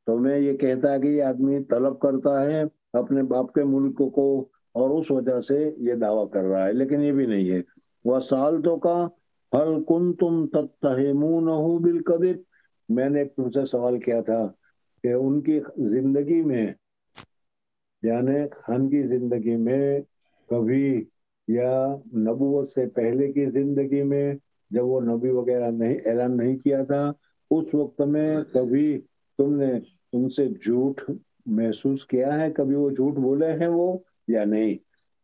تو میں یہ کہتا ہے کہ یہ آدمی طلب کرتا ہے اپنے باپ کے ملک کو، اور اس وجہ سے یہ دعویٰ کر رہا ہے، لیکن یہ بھی نہیں ہے۔ وَسَأَلْتُكَ هَلْ كُنْتُمْ تَتَّهِمُونَهُ بِالْكَذِبِ، میں نے تم سے سوال کیا تھا کہ ان کی زندگی میں، یعنی خان کی زندگی میں کبھی، یا نبوت سے پہلے کی زندگی میں جب وہ نبی وغیرہ نہیں اعلان نہیں کیا تھا، اس وقت میں کبھی تم نے ان سے جھوٹ محسوس کیا ہے؟ کبھی وہ جھوٹ بولے ہیں وہ یا نہیں؟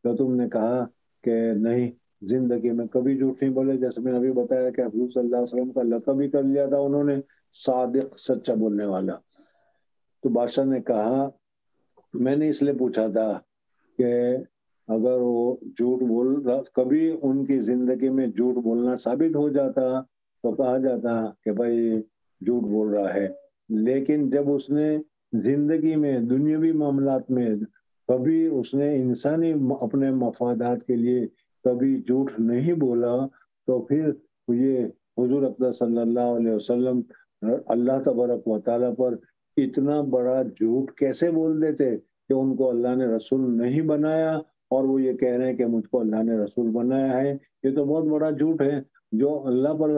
تو تم نے کہا کہ نہیں، زندگی میں کبھی جھوٹ نہیں بولے۔ جیسے میں نے ابھی بتایا کہ حضور صلی اللہ علیہ وسلم کا لقب بھی کر لیا تھا انہوں نے، صادق، سچا بولنے والا۔ تو بادشاہ نے کہا، میں نے اس لیے پوچھا تھا کہ اگر وہ جھوٹ بول رہا، کبھی ان کی زندگی میں جھوٹ بولنا ثابت ہو جاتا تو کہا جاتا کہ بھائی جھوٹ بول رہا ہے، لیکن جب اس نے زندگی میں دنیاوی معاملات میں کبھی اس نے انسانی اپنے مفادات کے لیے کبھی جھوٹ نہیں بولا، تو پھر یہ حضور اقدس صلی اللہ علیہ وسلم اللہ تبارک و تعالیٰ پر اتنا بڑا جھوٹ کیسے بول دیتے کہ ان کو اللہ نے رسول نہیں بنایا، اور وہ یہ کہہ رہے ہیں کہ مجھ کو اللہ نے رسول بنایا ہے؟ یہ تو بہت بڑا جھوٹ ہے جو اللہ پر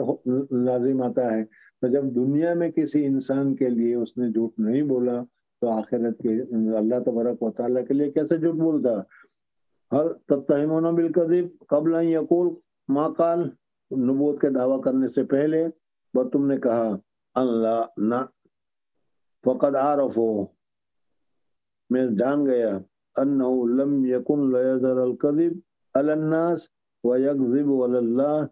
لازم آتا ہے۔ تو جب دنیا میں کسی انسان کے لیے اس نے جھوٹ نہیں بولا تو آخرت کے اللہ تبارک و تعالیٰ کے لیے کیسے جھوٹ بولتا؟ ہر تتہمون بالکذب قبل ان یقول ما قال، نبوت کے دعویٰ کرنے سے پہلے بس تم نے کہا اللہ نہ، فقد عرفو، میں جان گیا، انہ لم یکن لیظہر الکذب علی الناس ویکذب علی اللہ،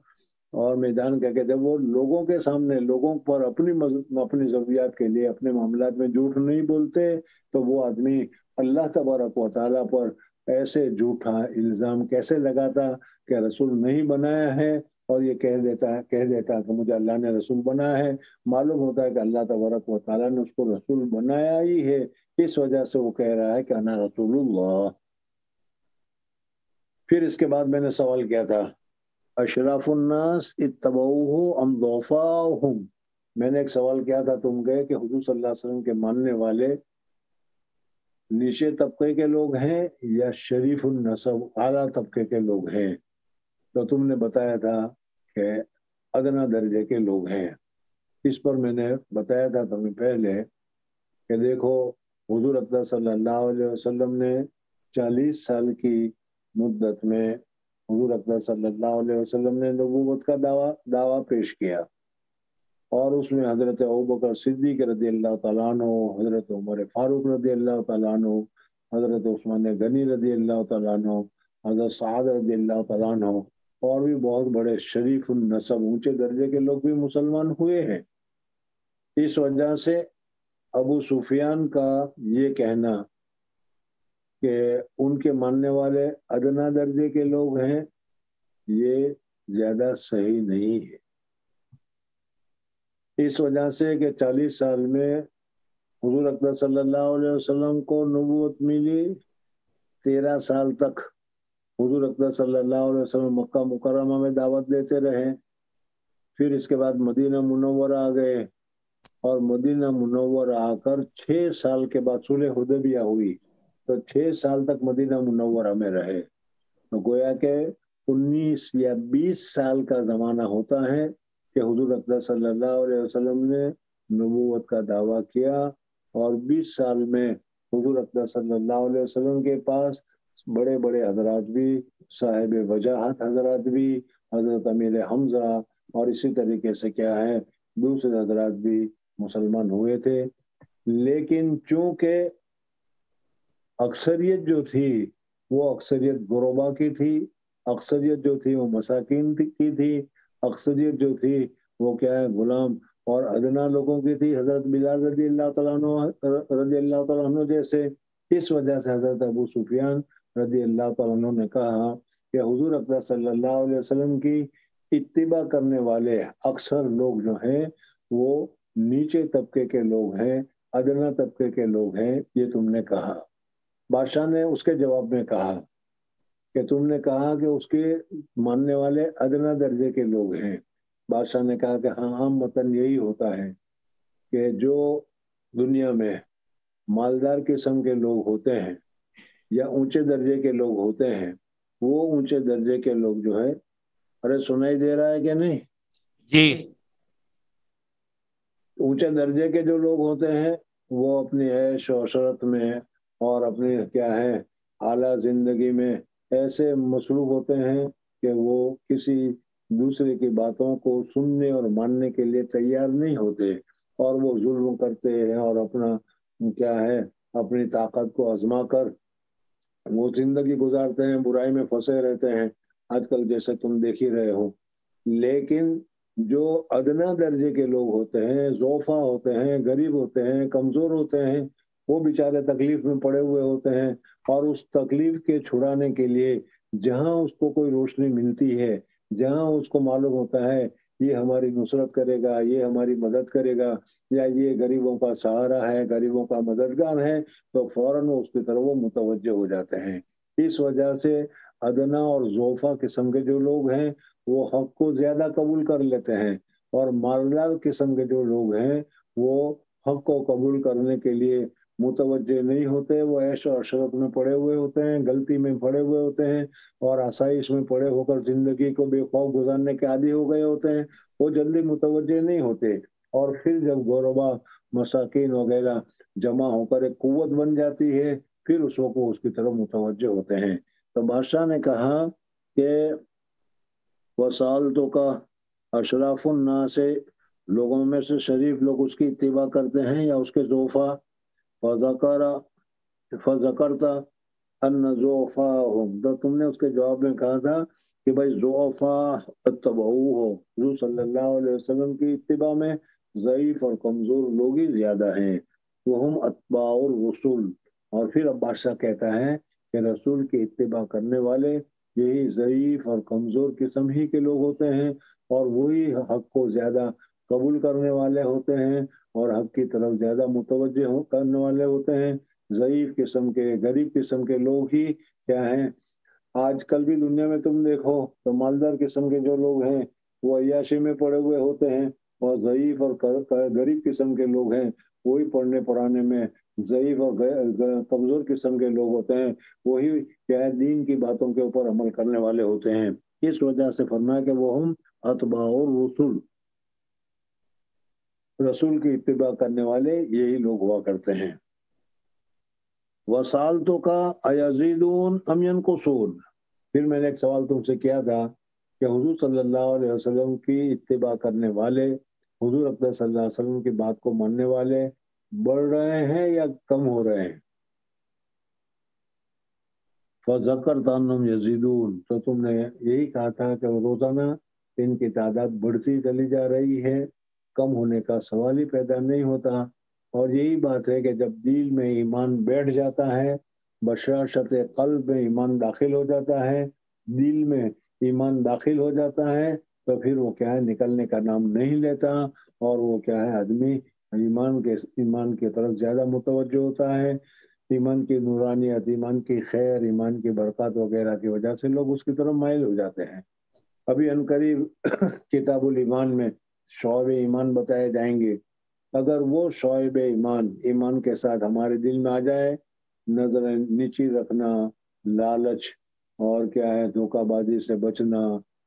اور میں جان گیا کہ جب وہ لوگوں کے سامنے لوگوں پر اپنی ضروریات کے لیے اپنے معاملات میں جھوٹ نہیں بولتے تو وہ آدمی اللہ تبارک و تعالیٰ پر ایسے جھوٹا الزام کیسے لگاتا کہ رسول نہیں بنایا ہے، اور یہ کہہ دیتا کہ مجھے اللہ نے رسول بنایا ہے۔ معلوم ہوتا ہے کہ اللہ تبارک و تعالیٰ نے اس کو رسول بنایا ہی ہے، اس وجہ سے وہ کہہ رہا ہے کہ انا رسول اللہ۔ پھر اس کے بعد میں نے سوال کیا تھا، اشراف الناس اتبعوہ ام ضعفاؤہم، میں نے ایک سوال کیا تھا، تم گئے کہ حضور صلی اللہ علیہ وسلم کے ماننے والے نیچے طبقے کے لوگ ہیں یا شریف النسب اعلیٰ طبقے کے لوگ ہیں؟ تو تم نے بتایا تھا کہ ادنا درجے کے لوگ ہیں۔ اس پر میں نے بتایا تھا تمہیں پہلے کہ دیکھو حضور اقدس صلی اللہ علیہ وسلم نے 40 سال کی مدت میں حضور اقدس صلی اللہ علیہ وسلم نے نبوت کا دعویٰ پیش کیا، اور اس میں حضرت ابوبکر صدیق رضی اللہ تعالیٰ عنہ، حضرت عمر فاروق رضی اللہ تعالیٰ عنہ، حضرت عثمان غنی رضی اللہ تعالیٰ عنہ، حضرت سعد رضی اللہ تعالیٰ عنہ، اور بھی بہت بڑے شریف النسب اونچے درجے کے لوگ بھی مسلمان ہوئے ہیں۔ اس وجہ سے ابو سفیان کا یہ کہنا کہ ان کے ماننے والے ادنا درجے کے لوگ ہیں، یہ زیادہ صحیح نہیں ہے۔ اس وجہ سے کہ 40 سال میں حضور اکرم صلی اللہ علیہ وسلم کو نبوت ملی، 13 سال تک حضور اکرم صلی اللہ علیہ وسلم مکہ مکرمہ میں دعوت دیتے رہے، پھر اس کے بعد مدینہ منورہ آ گئے، اور مدینہ منورہ آ کر 6 سال کے بعد صلح حدیبیہ ہوئی، تو 6 سال تک مدینہ منورہ میں رہے، تو گویا کہ 19 یا 20 سال کا زمانہ ہوتا ہے کہ حضور اکرم صلی اللہ علیہ وسلم نے نبوت کا دعویٰ کیا، اور 20 سال میں حضور اکرم صلی اللہ علیہ وسلم کے پاس بڑے بڑے حضرات بھی، صاحب وجاہت حضرات بھی، حضرت امیر حمزہ اور اسی طریقے سے کیا ہے دوسرے حضرات بھی مسلمان ہوئے تھے۔ لیکن چونکہ اکثریت جو تھی وہ اکثریت غربا کی تھی، اکثریت جو تھی وہ مساکین کی تھی، اکثریت جو تھی وہ کیا ہے غلام اور ادنا لوگوں کی تھی، حضرت بلال رضی اللہ تعالیٰ عنہ جیسے۔ اس وجہ سے حضرت ابو سفیان رضی اللہ تعالیٰ عنہ نے کہا کہ حضور اکرم صلی اللہ علیہ وسلم کی اتباع کرنے والے اکثر لوگ جو ہیں وہ نیچے طبقے کے لوگ ہیں، ادنا طبقے کے لوگ ہیں، یہ تم نے کہا۔ بادشاہ نے اس کے جواب میں کہا کہ تم نے کہا کہ اس کے ماننے والے ادنا درجے کے لوگ ہیں۔ بادشاہ نے کہا کہ ہاں، عام متن یہی ہوتا ہے کہ جو دنیا میں مالدار قسم کے لوگ ہوتے ہیں یا اونچے درجے کے لوگ ہوتے ہیں، وہ اونچے درجے کے لوگ جو ہے، ارے سنائی دے رہا ہے کہ نہیں؟ جی، اونچے درجے کے جو لوگ ہوتے ہیں وہ اپنی عیش و عشرت میں اور اپنی کیا ہے اعلیٰ زندگی میں ایسے مصروف ہوتے ہیں کہ وہ کسی دوسرے کی باتوں کو سننے اور ماننے کے لیے تیار نہیں ہوتے، اور وہ ظلم کرتے ہیں اور اپنا کیا ہے اپنی طاقت کو آزما کر وہ زندگی گزارتے ہیں، برائی میں پھنسے رہتے ہیں، آج کل جیسے تم دیکھ ہی رہے ہو۔ لیکن جو ادنا درجے کے لوگ ہوتے ہیں، ضعفا ہوتے ہیں، غریب ہوتے ہیں، کمزور ہوتے ہیں، وہ بیچارے تکلیف میں پڑے ہوئے ہوتے ہیں، اور اس تکلیف کے چھڑانے کے لیے جہاں اس کو کوئی روشنی ملتی ہے، جہاں اس کو معلوم ہوتا ہے یہ ہماری نصرت کرے گا، یہ ہماری مدد کرے گا، یا یہ غریبوں کا سہارا ہے، غریبوں کا مددگار ہے، تو فوراً اس کی طرف وہ متوجہ ہو جاتے ہیں۔ اس وجہ سے ادنا اور زوفا قسم کے جو لوگ ہیں وہ حق کو زیادہ قبول کر لیتے ہیں، اور مالدار قسم کے جو لوگ ہیں وہ حق کو قبول کرنے کے لیے متوجہ نہیں ہوتے، وہ عیش و عشرت میں پڑے ہوئے ہوتے ہیں، غلطی میں پڑے ہوئے ہوتے ہیں، اور آسائش میں پڑے ہو کر زندگی کو بے خوف گزارنے کے عادی ہو گئے ہوتے ہیں، وہ جلدی متوجہ نہیں ہوتے۔ اور پھر جب غربا مساکین وغیرہ جمع ہو کر ایک قوت بن جاتی ہے، پھر اس وقت اس کی طرف متوجہ ہوتے ہیں۔ تو بادشاہ نے کہا کہ وسالتوں کا اشراف الناس سے، لوگوں میں سے شریف لوگ اس کی اتباع کرتے ہیں یا اس کے زوفا، فذکرتا ان ضعفاءہم، تو تم نے اس کے جواب میں کہا تھا کہ بھائی ضعفاء اتبعوہ ہو، حضور صلی اللہ علیہ وسلم کی اتباع میں ضعیف اور کمزور لوگ ہی زیادہ ہیں، وہم اتباع الرسول۔ اور پھر اب بادشاہ کہتا ہے کہ رسول کی اتباع کرنے والے یہی ضعیف اور کمزور قسم ہی کے لوگ ہوتے ہیں، اور وہی حق کو زیادہ قبول کرنے والے ہوتے ہیں اور حق کی طرف زیادہ متوجہ کرنے والے ہوتے ہیں۔ ضعیف قسم کے، غریب قسم کے لوگ ہی کیا ہیں؟ آج کل بھی دنیا میں تم دیکھو تو مالدار قسم کے جو لوگ ہیں وہ عیاشی میں پڑے ہوئے ہوتے ہیں، اور ضعیف اور غریب قسم کے لوگ ہیں وہی پڑھنے پڑھانے میں ضعیف اور کمزور قسم کے لوگ ہوتے ہیں، وہی کیا ہے دین کی باتوں کے اوپر عمل کرنے والے ہوتے ہیں۔ اس وجہ سے فرمایا کہ وہ ہم اتباع الرسول، رسول کی اتباع کرنے والے یہی لوگ ہوا کرتے ہیں۔ وسالتوں کا ایزیدون ام ینقصون، پھر میں نے ایک سوال تم سے کیا تھا کہ حضور صلی اللہ علیہ وسلم کی اتباع کرنے والے، حضور اقدس صلی اللہ علیہ وسلم کی بات کو ماننے والے بڑھ رہے ہیں یا کم ہو رہے ہیں؟ فذکرت انہم یزیدون، تو تم نے یہی کہا تھا کہ روزانہ ان کی تعداد بڑھتی چلی جا رہی ہے، کم ہونے کا سوال ہی پیدا نہیں ہوتا۔ اور یہی بات ہے کہ جب دل میں ایمان بیٹھ جاتا ہے، بشاشت قلب میں ایمان داخل ہو جاتا ہے، دل میں ایمان داخل ہو جاتا ہے، تو پھر وہ کیا ہے نکلنے کا نام نہیں لیتا، اور وہ کیا ہے آدمی ایمان کی طرف زیادہ متوجہ ہوتا ہے۔ ایمان کی نورانیت، ایمان کی خیر، ایمان کی برکات وغیرہ کی وجہ سے لوگ اس کی طرف مائل ہو جاتے ہیں۔ ابھی عنقریب کتاب الایمان میں شعب ایمان بتائے جائیں گے، اگر وہ شعب ایمان کے ساتھ ہمارے دل میں آ جائے، نظر نیچی رکھنا، لالچ، اور کیا ہے دھوکہ بازی سے بچنا،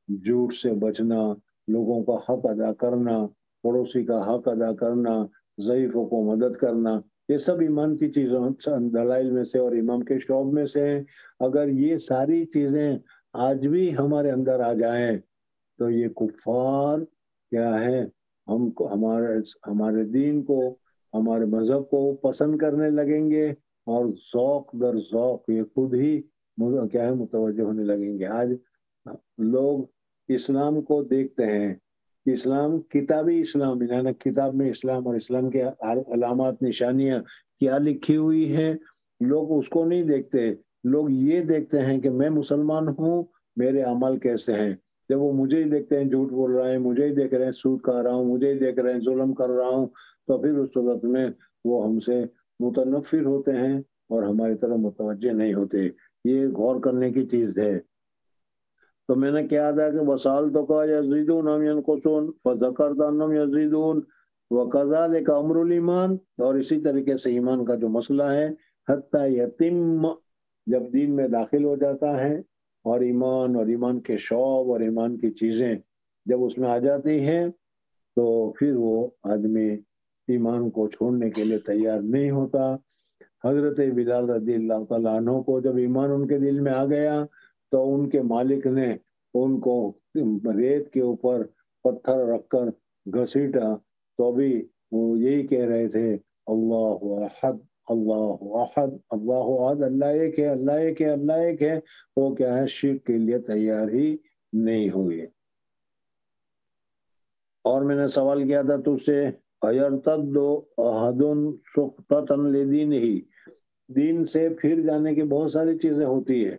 جھوٹ سے بچنا، لوگوں کا حق ادا کرنا، پڑوسی کا حق ادا کرنا، ضعیفوں کو مدد کرنا، یہ سب ایمان کی چیزوں دلائل میں سے اور ایمان کے شعب میں سے ہیں۔ اگر یہ ساری چیزیں آج بھی ہمارے اندر آ جائیں تو یہ کفار کیا ہے ہم کو، ہمارے دین کو، ہمارے مذہب کو پسند کرنے لگیں گے، اور ذوق در ذوق یہ خود ہی کیا ہے متوجہ ہونے لگیں گے۔ آج لوگ اسلام کو دیکھتے ہیں، اسلام کتابی اسلام، یعنی کتاب میں اسلام اور اسلام کے علامات نشانیاں کیا لکھی ہوئی ہیں، لوگ اس کو نہیں دیکھتے، لوگ یہ دیکھتے ہیں کہ میں مسلمان ہوں، میرے عمل کیسے ہیں۔ جب وہ مجھے ہی دیکھتے ہیں جھوٹ بول رہا ہے، مجھے ہی دیکھ رہے ہیں سود کھا رہا ہوں، مجھے ہی دیکھ رہے ہیں ظلم کر رہا ہوں، تو پھر اس صورت میں وہ ہم سے متنفر ہوتے ہیں اور ہماری طرف متوجہ نہیں ہوتے۔ یہ غور کرنے کی چیز ہے۔ تو میں نے کیا تھا کہ وسالتوں کا یزیدون ام ینقصون فذکرت انہم یزیدون وکذالک امر الایمان، اور اسی طریقے سے ایمان کا جو مسئلہ ہے حتی یتم، جب دین میں داخل ہو جاتا ہے اور ایمان کے شعب اور ایمان کی چیزیں جب اس میں آ جاتی ہیں، تو پھر وہ آدمی ایمان کو چھوڑنے کے لیے تیار نہیں ہوتا۔ حضرت بلال رضی اللہ تعالیٰ عنہ کو جب ایمان ان کے دل میں آ گیا تو ان کے مالک نے ان کو ریت کے اوپر پتھر رکھ کر گھسیٹا، تو بھی وہ یہی کہہ رہے تھے اللہ احد اللہ احد اللہ احد، اللہ ایک ہے، اللہ ایک ہے، اللہ ایک ہے۔ وہ کیا ہے شرک کے لیے تیار ہی نہیں ہوئے۔ اور میں نے سوال کیا تھا تجھ سے ایرتد احد سخطۃ لدینہ، دین سے پھر جانے کی بہت ساری چیزیں ہوتی ہے،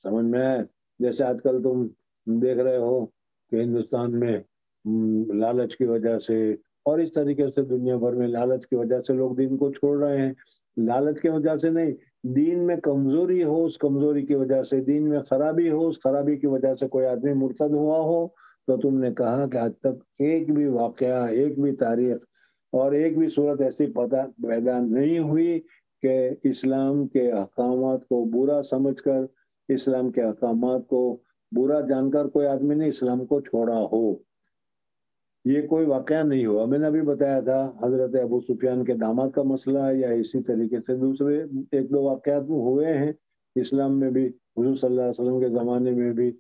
سمجھ میں آئے؟ جیسے آج کل تم دیکھ رہے ہو کہ ہندوستان میں لالچ کی وجہ سے، اور اس طریقے سے دنیا بھر میں لالچ کی وجہ سے لوگ دین کو چھوڑ رہے ہیں. لالچ کی وجہ سے نہیں، دین میں کمزوری ہو، اس کمزوری کی وجہ سے، دین میں خرابی ہو، اس خرابی کی وجہ سے کوئی آدمی مرتد ہوا ہو. تو تم نے کہا کہ آج تک ایک بھی واقعہ، ایک بھی تاریخ اور ایک بھی صورت ایسی پیدا نہیں ہوئی کہ اسلام کے احکامات کو برا سمجھ کر، اسلام کے احکامات کو برا جان کر کوئی آدمی نے اسلام کو چھوڑا ہو. یہ کوئی واقعہ نہیں ہوا. میں نے ابھی بتایا تھا حضرت ابو سفیان کے داماد کا مسئلہ، یا اسی طریقے سے دوسرے ایک دو واقعات ہوئے ہیں اسلام میں بھی، حضور صلی اللہ علیہ وسلم کے زمانے میں بھی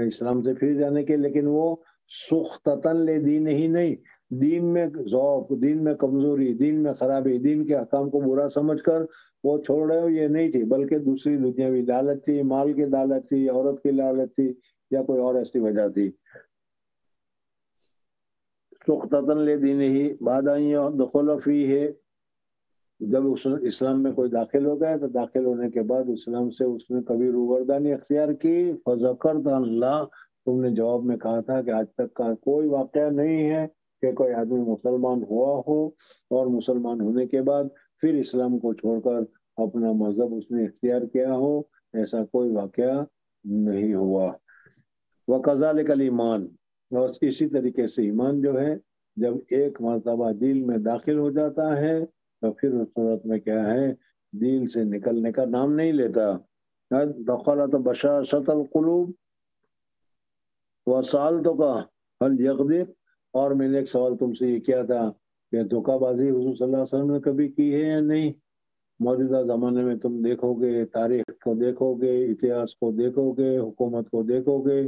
اسلام سے پھر جانے کے، لیکن وہ سختتاً لے دین ہی نہیں، دین میں ذوق، دین میں کمزوری، دین میں خرابی، دین کے احکام کو برا سمجھ کر وہ چھوڑ رہے ہو، یہ نہیں تھی، بلکہ دوسری دنیاوی لالچ تھی، مال کی لالچ تھی، عورت کی لالچ تھی، یا کوئی اور ایسی وجہ تھی. سختتاً لے دین ہی بعد دخل فی ہے، جب اسلام میں کوئی داخل ہو گیا تو داخل ہونے کے بعد اسلام سے اس نے کبھی روگردانی اختیار کی. فذکرت اللہ، تم نے جواب میں کہا تھا کہ آج تک کا کوئی واقعہ نہیں ہے کہ کوئی آدمی مسلمان ہوا ہو اور مسلمان ہونے کے بعد پھر اسلام کو چھوڑ کر اپنا مذہب اس نے اختیار کیا ہو، ایسا کوئی واقعہ نہیں ہوا. وَكَذَلِكَ الْإِيمَانُ، اور اسی طریقے سے ایمان جو ہے جب ایک مرتبہ دل میں داخل ہو جاتا ہے تو پھر اس صورت میں کیا ہے، دل سے نکلنے کا نام نہیں لیتا. دخلت بشاشۃ القلوب وسألتک هل يقدر، اور میں نے ایک سوال تم سے یہ کیا تھا کہ دھوکہ بازی حضور صلی اللہ علیہ وسلم نے کبھی کی ہے یا نہیں. موجودہ زمانے میں تم دیکھو گے، تاریخ کو دیکھو گے، اتہاس کو دیکھو گے، حکومت کو دیکھو گے،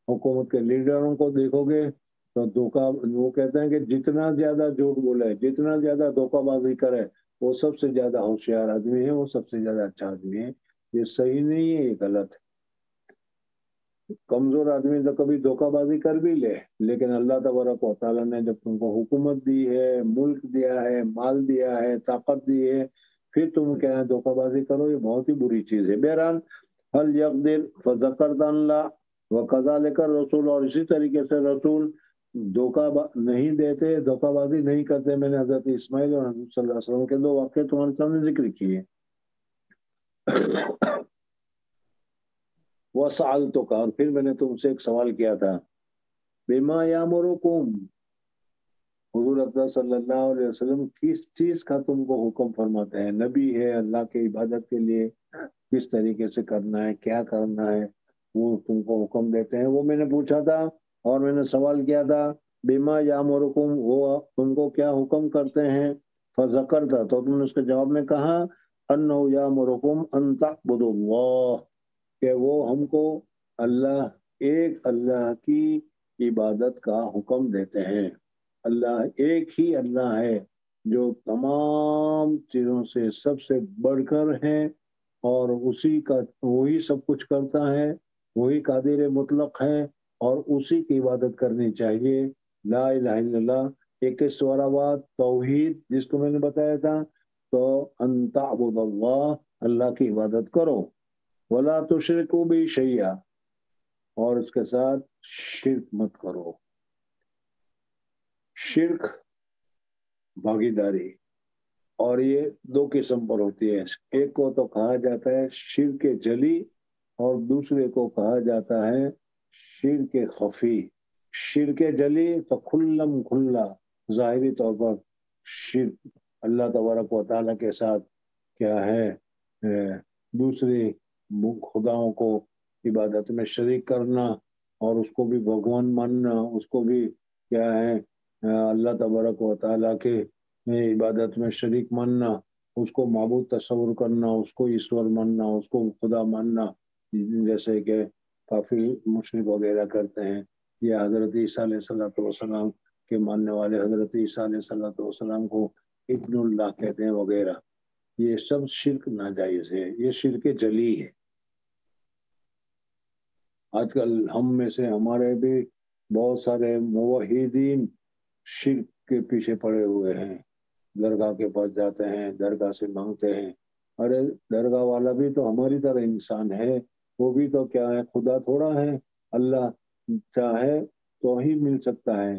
حکومت کے لیڈروں کو دیکھو گے، تو دھوکہ، وہ کہتے ہیں کہ جتنا زیادہ جھوٹ بولے، جتنا زیادہ دھوکہ بازی کرے، وہ سب سے زیادہ ہوشیار آدمی ہے، وہ سب سے زیادہ اچھا آدمی ہے. یہ صحیح نہیں ہے، یہ غلط ہے. کمزور آدمی تو کبھی دھوکہ بازی کر بھی لے، لیکن اللہ تبارک و تعالیٰ نے جب تم کو حکومت دی ہے، ملک دیا ہے، مال دیا ہے، طاقت دی ہے، پھر تم کیا ہے دھوکہ بازی کرو، یہ بہت ہی بری چیز ہے. بہرحال هل يقدر فذكرت اللہ وكذلك الرسول، اور اسی طریقے سے رسول دھوکہ نہیں دیتے، دھوکہ بازی نہیں کرتے. میں نے حضرت اسماعیل اور حضرت صلی اللہ علیہ وسلم کے دو واقعے تمہارے سامنے ذکر کیے. وسألتک، اور پھر میں نے تم سے ایک سوال کیا تھا، بما یامرکم، حضور اکرم صلی اللہ علیہ وسلم کس چیز کا تم کو حکم فرماتے ہیں؟ نبی ہے، اللہ کی عبادت کے لیے کس طریقے سے کرنا ہے، کیا کرنا ہے، وہ تم کو حکم دیتے ہیں. وہ میں نے پوچھا تھا، اور میں نے سوال کیا تھا بما یامرکم، وہ تم کو کیا حکم کرتے ہیں. فذکرت، تو تم نے اس کے جواب میں کہا انہ یامرکم ان تعبدوا اللہ، کہ وہ ہم کو ایک اللہ کی عبادت کا حکم دیتے ہیں. اللہ ایک ہی اللہ ہے جو تمام چیزوں سے سب سے بڑھ کر ہے، اور اسی کا وہی سب کچھ کرتا ہے، وہی قادر مطلق ہے، اور اسی کی عبادت کرنی چاہیے. لا الہ الا اللہ، ایک سوراوات توحید جس کو میں نے بتایا تھا، تو ان تعبد اللہ، اللہ کی عبادت کرو، ولا تشرکوا بہ شیئا، اور اس کے ساتھ شرک مت کرو. شرک بھاگیداری، اور یہ دو قسم پر ہوتی ہے. ایک کو تو کہا جاتا ہے شرک جلی، اور دوسرے کو کہا جاتا ہے شرک خفی. شرک جلی تو کھلم کھلا ظاہری طور پر شرک، اللہ تبارک و تعالیٰ کے ساتھ کیا ہے دوسرے خداؤں کو عبادت میں شریک کرنا، اور اس کو بھی بھگوان ماننا، اس کو بھی کیا ہے اللہ تبارک و تعالیٰ کے عبادت میں شریک ماننا، اس کو معبود تصور کرنا، اس کو ایشور ماننا، اس کو خدا ماننا، جیسے کہ کافی مشرک وغیرہ کرتے ہیں. یا حضرت عیسیٰ علیہ السلام کے ماننے والے حضرت عیسیٰ علیہ السلام کو ابن اللہ کہتے ہیں وغیرہ. یہ سب شرک ناجائز ہے، یہ شرک جلی ہے. آج کل ہم میں سے ہمارے بھی بہت سارے موحدین شرک کے پیچھے پڑے ہوئے ہیں، درگاہ کے پاس جاتے ہیں، درگاہ سے مانگتے ہیں. ارے درگاہ والا بھی تو ہماری طرح انسان ہے، وہ بھی تو کیا ہے خدا تھوڑا ہے. اللہ چاہے تو ہی مل سکتا ہے،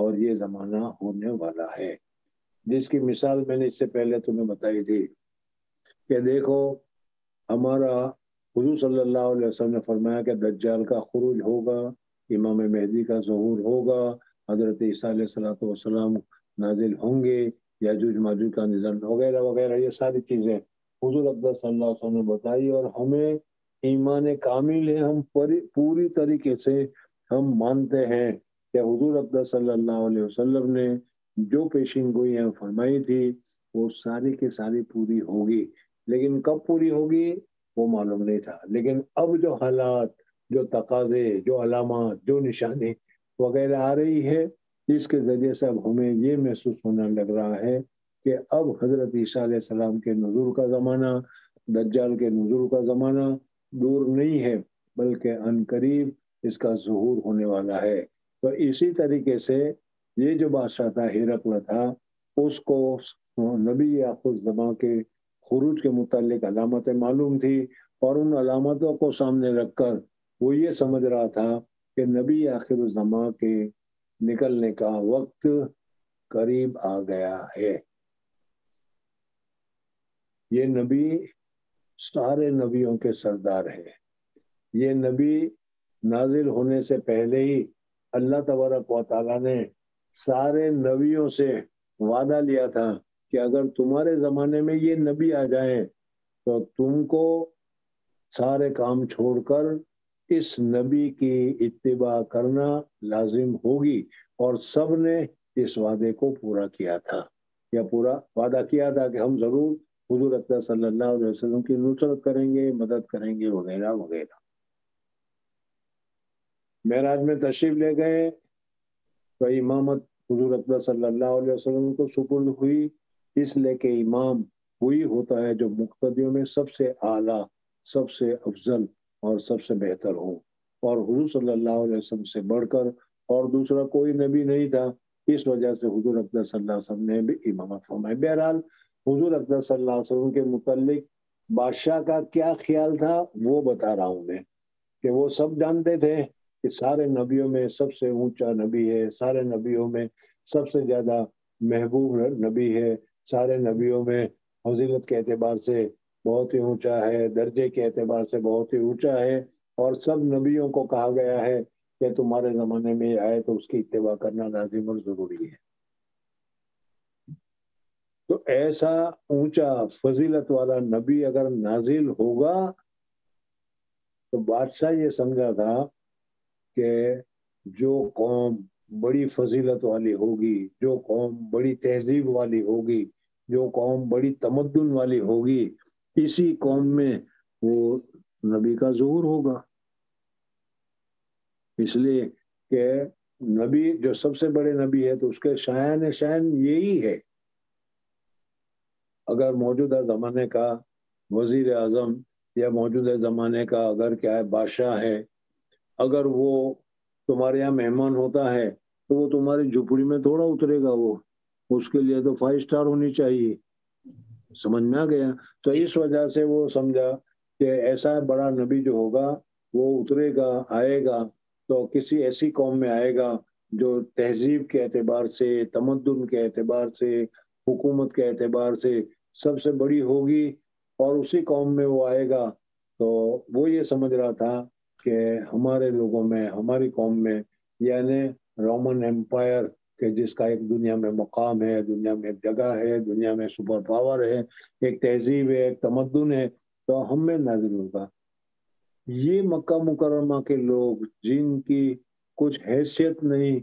اور یہ زمانہ ہونے والا ہے، جس کی مثال میں نے اس سے پہلے تمہیں بتائی تھی کہ دیکھو ہمارا حضور صلی اللہ علیہ وسلم نے فرمایا کہ دجال کا خروج ہوگا، امام مہدی کا ظہور ہوگا، حضرت عیسیٰ علیہ الصلوۃ والسلام نازل ہوں گے، یاجوج ماجوج کا نظام وغیرہ وغیرہ، یہ ساری چیزیں حضور اقدس صلی اللہ علیہ وسلم نے بتائی، اور ہمیں ایمان کامل ہے، ہم پوری طریقے سے ہم مانتے ہیں کہ حضور اقدس صلی اللہ علیہ وسلم نے جو پیشین گوئیاں فرمائی تھی وہ ساری کی ساری پوری ہوگی، لیکن کب پوری ہوگی وہ معلوم نہیں تھا۔ لیکن اب جو حالات، جو تقاضے، جو علامات، جو نشانی وغیرہ آ رہی ہے، اس کے ذریعے سے اب ہمیں یہ محسوس ہونے لگ رہا ہے کہ اب حضرت عیسیٰ علیہ السلام کے نزول کا زمانہ، دجال کے نزول کا زمانہ دور نہیں ہے، بلکہ ان قریب اس کا ظہور ہونے والا ہے۔ تو اسی طریقے سے یہ جو بادشاہ تھا ہرقل تھا، اس کو نبی آخر الزماں کے خروج کے متعلق علامتیں معلوم تھی، اور ان علامتوں کو سامنے رکھ کر وہ یہ سمجھ رہا تھا کہ نبی آخر الزماں کے نکلنے کا وقت قریب آ گیا ہے۔ یہ نبی سارے نبیوں کے سردار ہے، یہ نبی نازل ہونے سے پہلے ہی اللہ تبارک و تعالیٰ نے سارے نبیوں سے وعدہ لیا تھا کہ اگر تمہارے زمانے میں یہ نبی آ جائیں تو تم کو سارے کام چھوڑ کر اس نبی کی اتباع کرنا لازم ہوگی، اور سب نے اس وعدے کو پورا کیا تھا، یا پورا وعدہ کیا تھا کہ ہم ضرور حضور اکرم صلی اللہ علیہ وسلم کی نصرت کریں گے، مدد کریں گے وغیرہ وغیرہ۔ معراج میں تشریف لے گئے تو امامت حضور اکرم صلی اللہ علیہ وسلم کو سپرد ہوئی، اس لیے کہ امام وہی ہوتا ہے جو مقتدیوں میں سب سے اعلیٰ، سب سے افضل اور سب سے بہتر ہو، اور حضور صلی اللہ علیہ وسلم سے بڑھ کر اور دوسرا کوئی نبی نہیں تھا، اس وجہ سے حضور اکرم صلی اللہ علیہ وسلم نے بھی امامت فرمائی۔ بہرحال حضور اکرم صلی اللہ علیہ وسلم کے متعلق بادشاہ کا کیا خیال تھا وہ بتا رہا ہوں میں، کہ وہ سب جانتے تھے کہ سارے نبیوں میں سب سے اونچا نبی ہے، سارے نبیوں میں سب سے زیادہ محبوب نبی ہے، سارے نبیوں میں فضیلت کے اعتبار سے بہت ہی اونچا ہے، درجے کے اعتبار سے بہت ہی اونچا ہے، اور سب نبیوں کو کہا گیا ہے کہ تمہارے زمانے میں آئے تو اس کی اتباع کرنا لازم اور ضروری ہے۔ تو ایسا اونچا فضیلت والا نبی اگر نازل ہوگا تو بادشاہ یہ سمجھا تھا کہ جو قوم بڑی فضیلت والی ہوگی، جو قوم بڑی تہذیب والی ہوگی، جو قوم بڑی تمدن والی ہوگی، اسی قوم میں وہ نبی کا ظہور ہوگا، اس لیے کہ نبی جو سب سے بڑے نبی ہے تو اس کے شایان شان یہی ہے۔ اگر موجودہ زمانے کا وزیر اعظم یا موجودہ زمانے کا اگر کیا ہے بادشاہ ہے، اگر وہ تمہارے یہاں مہمان ہوتا ہے تو وہ تمہاری جھوپڑی میں تھوڑا اترے گا، وہ اس کے لیے تو 5 اسٹار ہونی چاہیے۔ سمجھ میں آ گیا؟ تو اس وجہ سے وہ سمجھا کہ ایسا بڑا نبی جو ہوگا وہ اترے گا، آئے گا تو کسی ایسی قوم میں آئے گا جو تہذیب کے اعتبار سے، تمدن کے اعتبار سے، حکومت کے اعتبار سے سب سے بڑی ہوگی، اور اسی قوم میں وہ آئے گا۔ تو وہ یہ سمجھ رہا تھا کہ ہمارے لوگوں میں، ہماری قوم میں، یعنی رومن ایمپائر کہ جس کا ایک دنیا میں مقام ہے، دنیا میں ایک جگہ ہے، دنیا میں سپر پاور ہے، ایک تہذیب ہے، ایک تمدن ہے، تو ہم میں نازل ہوگا۔ یہ مکہ مکرمہ کے لوگ جن کی کچھ حیثیت نہیں،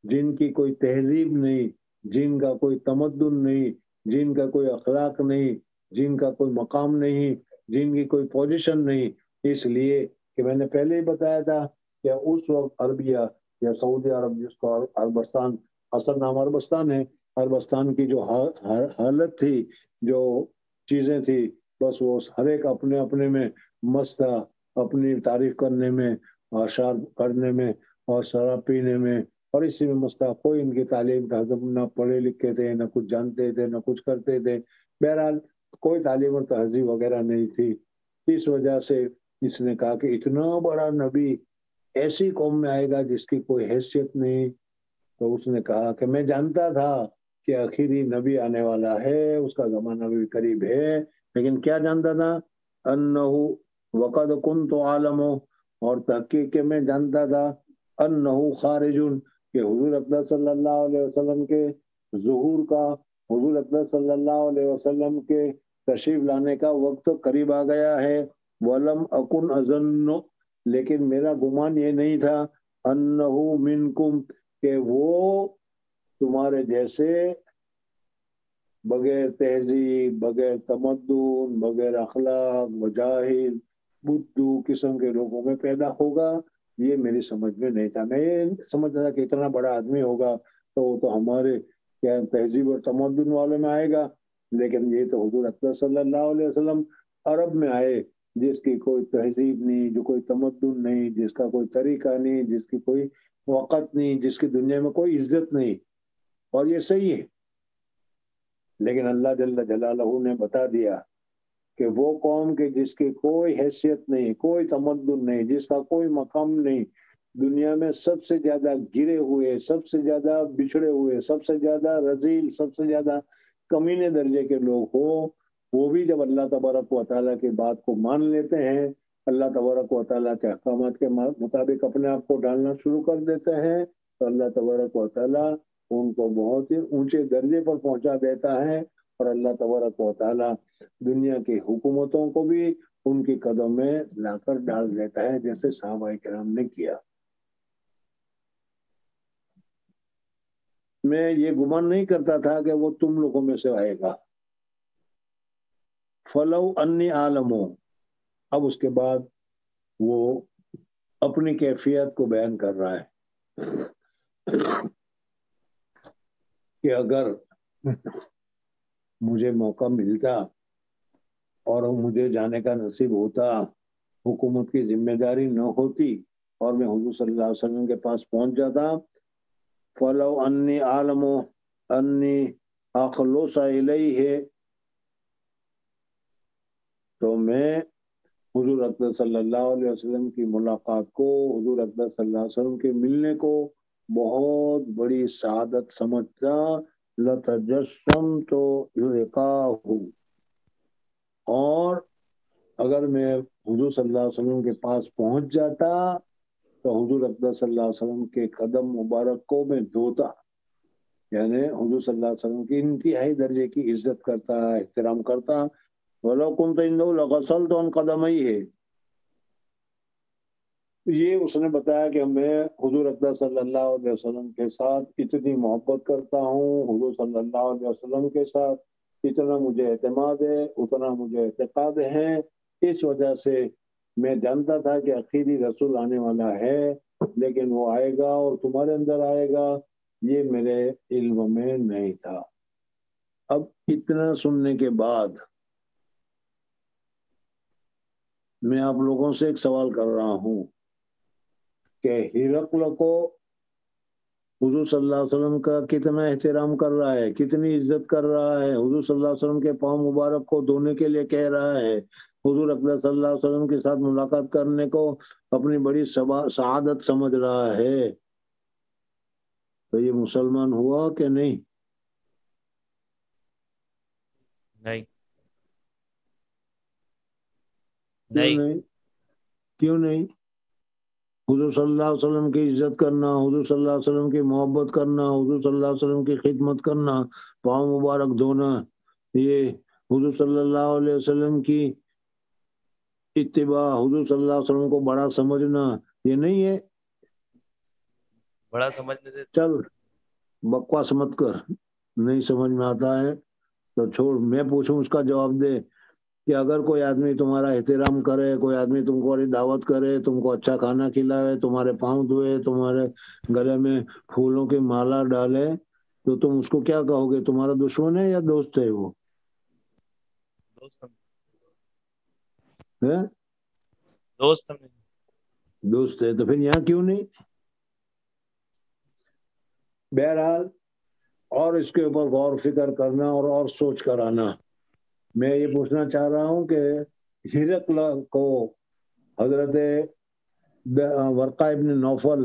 جن کی کوئی تہذیب نہیں، جن کا کوئی تمدن نہیں، جن کا کوئی اخلاق نہیں، جن کا کوئی مقام نہیں، جن کی کوئی پوزیشن نہیں، اس لیے کہ میں نے پہلے ہی بتایا تھا کہ اس وقت عربیہ یا سعودی عرب، جس کو عربستان، اصل نام عربستان ہے، عربستان کی جو حالت تھی، جو چیزیں تھی، بس وہ ہر ایک اپنے اپنے میں مست تھا، اپنی تعریف کرنے میں، اشعار کرنے میں، اور شراب پینے میں، اور اسی میں مست تھا۔ کوئی ان کی تعلیم تہذیب، نہ پڑھے لکھے تھے، نہ کچھ جانتے تھے، نہ کچھ کرتے تھے، بہرحال کوئی تعلیم اور تہذیب وغیرہ نہیں تھی۔ اس وجہ سے اس نے کہا کہ اتنا بڑا نبی ایسی قوم میں آئے گا جس کی کوئی حیثیت نہیں، تو اس نے کہا کہ میں جانتا تھا کہ آخری نبی آنے والا ہے، اس کا زمانہ بھی قریب ہے، لیکن کیا جانتا تھا؟ انہو وقد کنت عالم، اور تحقیق کہ میں جانتا تھا انہو خارجن، کہ حضور اقدس صلی اللہ علیہ وسلم کے ظہور کا، حضور اقدس صلی اللہ علیہ وسلم کے تشریف لانے کا وقت قریب آ گیا ہے۔ ولم اکن اظن، لیکن میرا گمان یہ نہیں تھا انہو منکم، کہ وہ تمہارے جیسے بغیر تہذیب، بغیر تمدن، بغیر اخلاق، مجاہد، بدھو قسم کے لوگوں میں پیدا ہوگا، یہ میری سمجھ میں نہیں تھا۔ میں یہ سمجھتا تھا کہ اتنا بڑا آدمی ہوگا تو وہ تو ہمارے کیا تہذیب اور تمدن والے میں آئے گا، لیکن یہ تو حضور اکرم صلی اللہ علیہ وسلم عرب میں آئے، جس کی کوئی تہذیب نہیں، جو کوئی تمدن نہیں، جس کا کوئی طریقہ نہیں، جس کی کوئی وقت نہیں، جس کی دنیا میں کوئی عزت نہیں، اور یہ صحیح ہے۔ لیکن اللہ جل جلالہ نے بتا دیا کہ وہ قوم کے جس کی کوئی حیثیت نہیں، کوئی تمدن نہیں، جس کا کوئی مقام نہیں، دنیا میں سب سے زیادہ گرے ہوئے، سب سے زیادہ بچھڑے ہوئے، سب سے زیادہ رذیل، سب سے زیادہ کمینے درجے کے لوگ ہوں، وہ بھی جب اللہ تبارک و تعالیٰ کی بات کو مان لیتے ہیں، اللہ تبارک و تعالیٰ کے احکامات کے مطابق اپنے آپ کو ڈالنا شروع کر دیتے ہیں، تو اللہ تبارک و تعالیٰ ان کو بہت ہی اونچے درجے پر پہنچا دیتا ہے، اور اللہ تبارک و تعالیٰ دنیا کی حکومتوں کو بھی ان کی قدم میں لا کر ڈال دیتا ہے، جیسے صحابہ کرام نے کیا۔ میں یہ گمان نہیں کرتا تھا کہ وہ تم لوگوں میں سے آئے گا۔ فلو انی عالم، اب اس کے بعد وہ اپنی کیفیت کو بیان کر رہا ہے کہ اگر مجھے موقع ملتا اور مجھے جانے کا نصیب ہوتا، حکومت کی ذمہ داری نہ ہوتی اور میں حضور صلی اللہ علیہ وسلم کے پاس پہنچ جاتا، فلو انی عالم انی اخلص الیہ، تو میں حضور اکرم صلی اللہ علیہ وسلم کی ملاقات کو، حضور اکرم صلی اللہ علیہ وسلم کے ملنے کو بہت بڑی سعادت سمجھتا، لتجسمت لقاءہ، اور اگر میں حضور صلی اللہ علیہ وسلم کے پاس پہنچ جاتا تو حضور اکرم صلی اللہ علیہ وسلم کے قدم مبارک کو میں دھوتا، یعنی حضور صلی اللہ علیہ وسلم کی انتہائی درجے کی عزت کرتا، احترام کرتا۔ وَلَوْ كُنْتَ عِنْدَهُ لَغَسَلْتُ عَنْ قَدَمَيْهِ، یہ اس نے بتایا کہ میں حضور اکرم صلی اللہ علیہ وسلم کے ساتھ اتنی محبت کرتا ہوں، حضور صلی اللہ علیہ وسلم کے ساتھ اتنا مجھے اعتماد ہے، اتنا مجھے اعتقاد ہے، اس وجہ سے میں جانتا تھا کہ آخری رسول آنے والا ہے، لیکن وہ آئے گا اور تمہارے اندر آئے گا، یہ میرے علم میں نہیں تھا۔ اب اتنا سننے کے بعد میں آپ لوگوں سے ایک سوال کر رہا ہوں کہ ہرقل کو حضور صلی اللہ علیہ وسلم کا کتنا احترام کر رہا ہے، کتنی عزت کر رہا ہے، حضور صلی اللہ علیہ وسلم کے پاؤں مبارک کو دھونے کے لیے کہہ رہا ہے، حضور اکرم صلی اللہ علیہ وسلم کے ساتھ ملاقات کرنے کو اپنی بڑی سعادت سمجھ رہا ہے، تو یہ مسلمان ہوا کہ نہیں؟ نہیں کیوں نہیں؟ حضور صلی اللہ علیہ وسلم کی عزت کرنا، حضور صلی اللہ علیہ وسلم کی محبت کرنا، حضور صلی اللہ علیہ وسلم کی خدمت کرنا، پاؤں مبارک دھونا، یہ حضور صلی اللہ علیہ وسلم کی اتباع، حضور صلی اللہ علیہ وسلم کو بڑا سمجھنا، یہ نہیں ہے؟ بڑا سمجھنے سے چل بکواس مت کر، نہیں سمجھ میں آتا ہے تو چھوڑ، میں پوچھوں اس کا جواب دے کہ اگر کوئی آدمی تمہارا احترام کرے، کوئی آدمی تم کو بڑی دعوت کرے، تم کو اچھا کھانا کھلائے، تمہارے پاؤں دھوئے، تمہارے گلے میں پھولوں کی مالا ڈالے، تو تم اس کو کیا کہو گے؟ تمہارا دشمن ہے یا دوست ہے؟ وہ دوست ہے، تو پھر یہاں کیوں نہیں؟ بہرحال اور اس کے اوپر غور و فکر کرنا اور سوچ کر آنا۔ میں یہ پوچھنا چاہ رہا ہوں کہ ہرقل کو حضرت ورقہ ابن نوفل